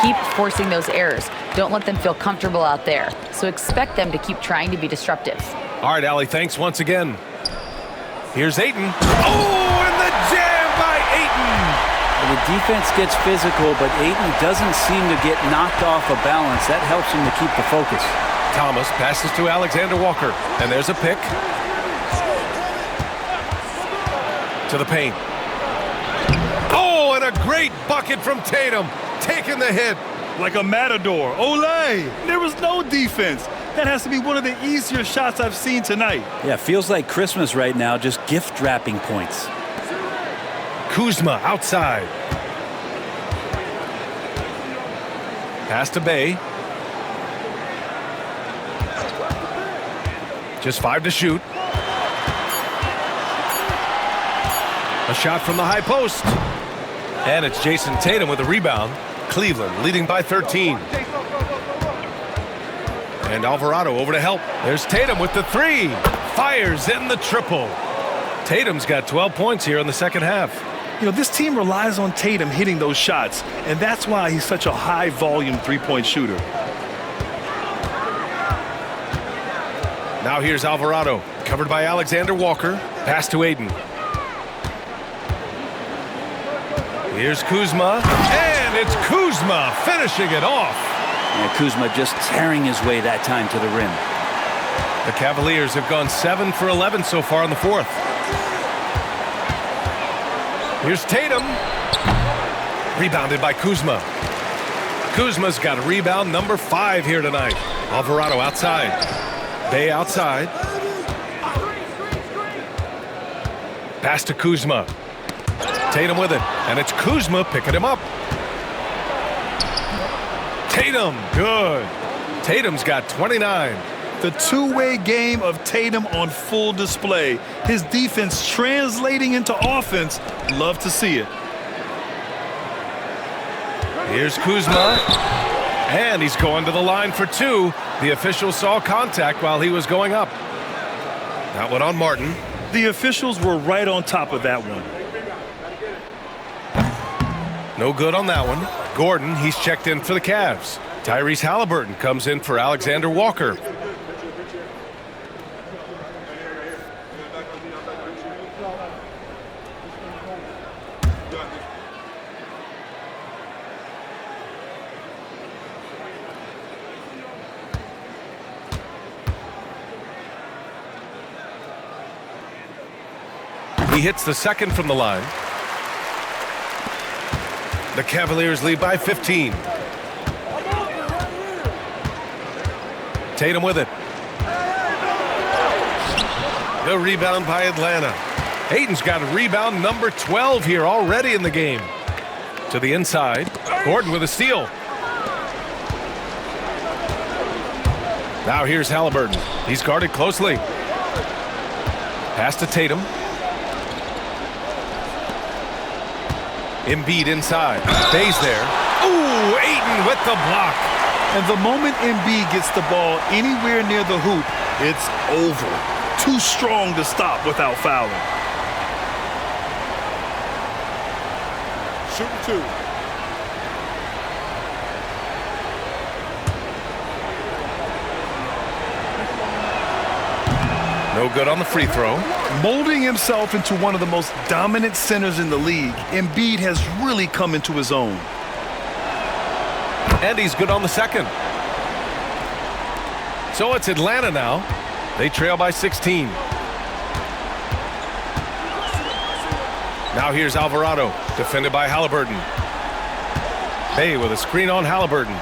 Keep forcing those errors. Don't let them feel comfortable out there. So expect them to keep trying to be disruptive. All right, Allie, thanks once again. Here's Ayton. Oh, and the jam by Ayton! The defense gets physical, but Ayton doesn't seem to get knocked off of balance. That helps him to keep the focus. Thomas passes to Alexander Walker, and there's a pick. To the paint. Oh, and a great bucket from Tatum, taking the hit. Like a matador. Olay! There was no defense. That has to be one of the easier shots I've seen tonight. Yeah, feels like Christmas right now, just gift wrapping points. Kuzma outside. Pass to Bay. Just 5 to shoot. A shot from the high post. And it's Jason Tatum with a rebound. Cleveland leading by 13. And Alvarado over to help. There's Tatum with the 3. Fires in the triple. Tatum's got 12 points here in the second half. You know, this team relies on Tatum hitting those shots, and that's why he's such a high-volume three-point shooter. Now here's Alvarado, covered by Alexander Walker. Pass to Ayton. Here's Kuzma, and it's Kuzma finishing it off. And Kuzma just tearing his way that time to the rim. The Cavaliers have gone 7 for 11 so far in the fourth. Here's Tatum. Rebounded by Kuzma. Kuzma's got a rebound number 5 here tonight. Alvarado outside. Bay outside. Pass to Kuzma. Tatum with it. And it's Kuzma picking him up. Tatum, good. Tatum's got 29. The two-way game of Tatum on full display. His defense translating into offense. Love to see it. Here's Kuzma. And he's going to the line for 2. The official saw contact while he was going up. That one on Martin. The officials were right on top of that one. No good on that one. Gordon, he's checked in for the Cavs. Tyrese Halliburton comes in for Alexander Walker. He hits the second from the line. The Cavaliers lead by 15. Tatum with it. The rebound by Atlanta. Ayton's got a rebound number 12 here already in the game. To the inside. Gordon with a steal. Now here's Halliburton. He's guarded closely. Pass to Tatum. Embiid inside. Bay's there. Ooh, Ayton with the block. And the moment Embiid gets the ball anywhere near the hoop, it's over. Too strong to stop without fouling. Shooting 2. No good on the free throw. Molding himself into one of the most dominant centers in the league, Embiid has really come into his own. And he's good on the second. So it's Atlanta now. They trail by 16. Now here's Alvarado, defended by Halliburton. Bay with a screen on Halliburton.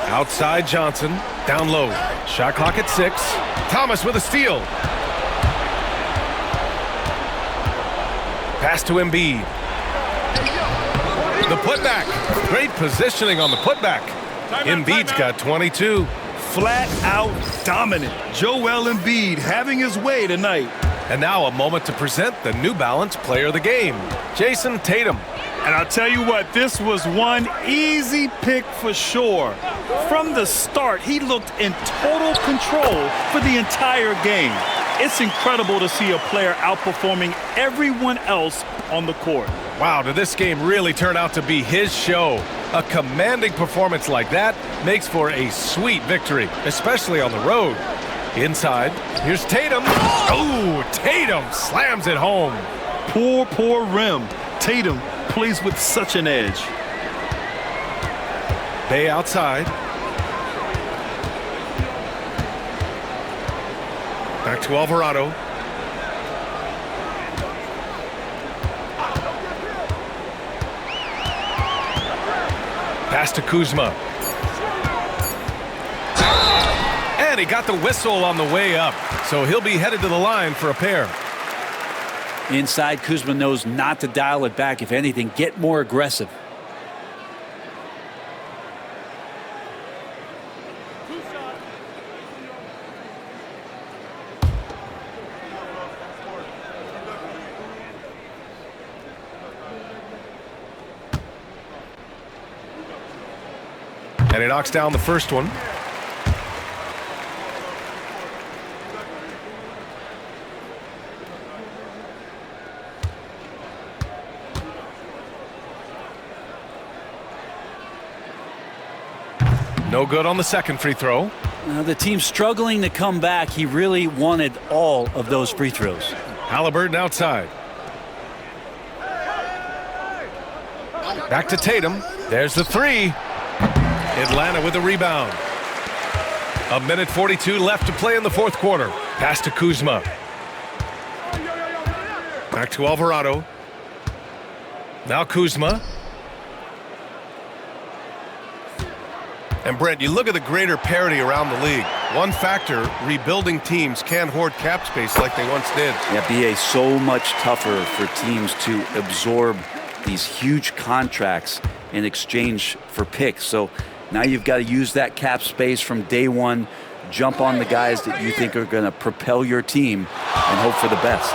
Outside Johnson, down low. Shot clock at 6. Thomas with a steal. Pass to Embiid. The putback. Great positioning on the putback. Embiid's got 22. Flat out dominant. Joel Embiid having his way tonight. And now a moment to present the New Balance Player of the Game, Jason Tatum. And I'll tell you what, this was one easy pick for sure. From the start, he looked in total control for the entire game. It's incredible to see a player outperforming everyone else on the court. Wow, did this game really turn out to be his show? A commanding performance like that makes for a sweet victory, especially on the road. Inside, here's Tatum. Oh, Tatum slams it home. Poor rim. Tatum plays with such an edge. Bay outside. Back to Alvarado. Pass to Kuzma. And he got the whistle on the way up, so he'll be headed to the line for a pair. Inside, Kuzma knows not to dial it back. If anything, get more aggressive. And he knocks down the first one. No good on the second free throw. The team's struggling to come back. He really wanted all of those free throws. Halliburton outside. Back to Tatum. There's the three. Atlanta with the rebound. 1:42 left to play in the fourth quarter. Pass to Kuzma. Back to Alvarado. Now Kuzma. And Brent, you look at the greater parity around the league. One factor, rebuilding teams can't hoard cap space like they once did. Yeah, BA, so much tougher for teams to absorb these huge contracts in exchange for picks. So now you've got to use that cap space from day one, jump on the guys that you think are going to propel your team and hope for the best.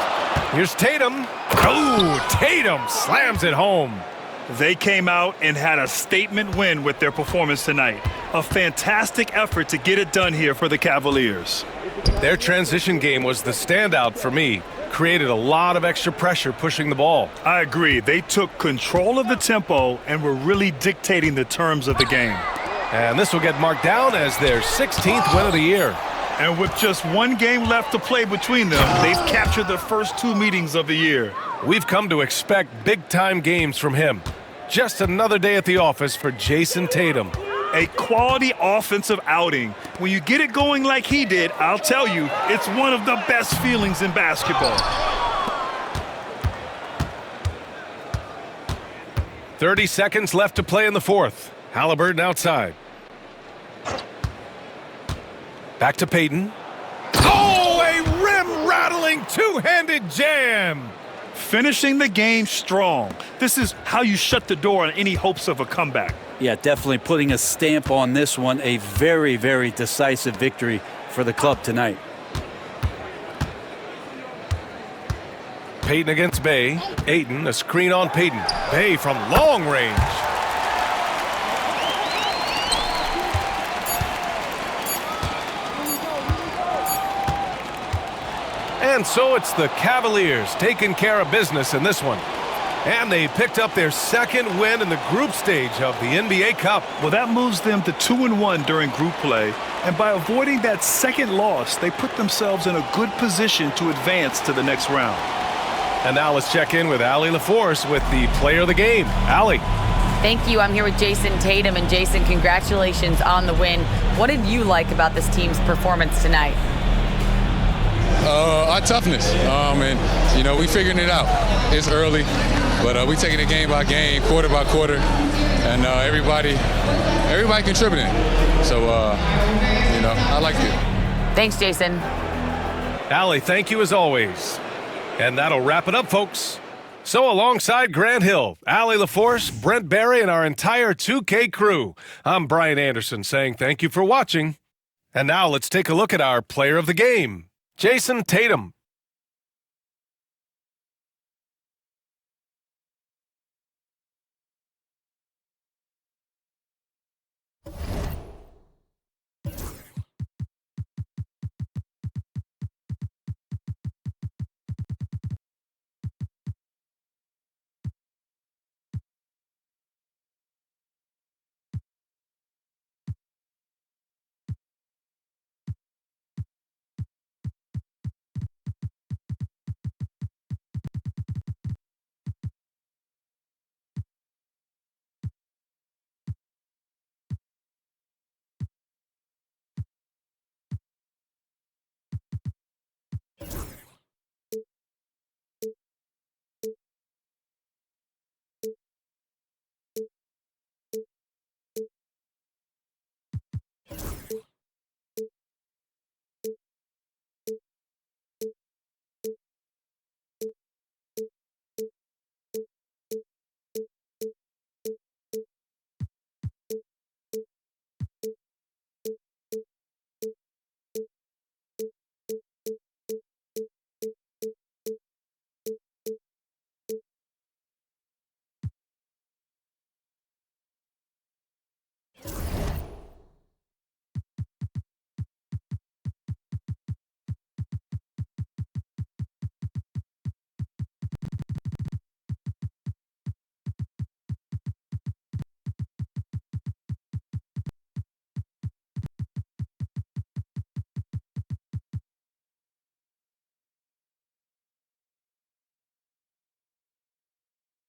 Here's Tatum. Oh, Tatum slams it home. They came out and had a statement win with their performance tonight. A fantastic effort to get it done here for the Cavaliers. Their transition game was the standout for me. Created a lot of extra pressure pushing the ball. I agree. They took control of the tempo and were really dictating the terms of the game. And this will get marked down as their 16th win of the year. And with just one game left to play between them, they've captured the first 2 meetings of the year. We've come to expect big-time games from him. Just another day at the office for Jason Tatum. A quality offensive outing. When you get it going like he did, I'll tell you, it's one of the best feelings in basketball. 30 seconds left to play in the fourth. Halliburton outside. Back to Payton. Oh, a rim-rattling two-handed jam. Finishing the game strong. This is how you shut the door on any hopes of a comeback. Yeah, definitely putting a stamp on this one. A very, very decisive victory for the club tonight. Payton against Bay. Ayton, a screen on Payton. Bay from long range. And so it's the Cavaliers taking care of business in this one. And they picked up their second win in the group stage of the NBA Cup. Well, that moves them to 2-1 during group play. And by avoiding that second loss, they put themselves in a good position to advance to the next round. And now let's check in with Allie LaForce with the player of the game. Allie. Thank you. I'm here with Jason Tatum. And Jason, congratulations on the win. What did you like about this team's performance tonight? Our toughness, and you know, we figuring it out. It's early, but we taking it game by game, quarter by quarter, and everybody contributing. So you know, I like it. Thanks, Jason. Allie, thank you as always. And that'll wrap it up, folks. So alongside Grant Hill, Allie LaForce, Brent Barry, and our entire 2K crew, I'm Brian Anderson saying thank you for watching. And now let's take a look at our player of the game. Jason Tatum.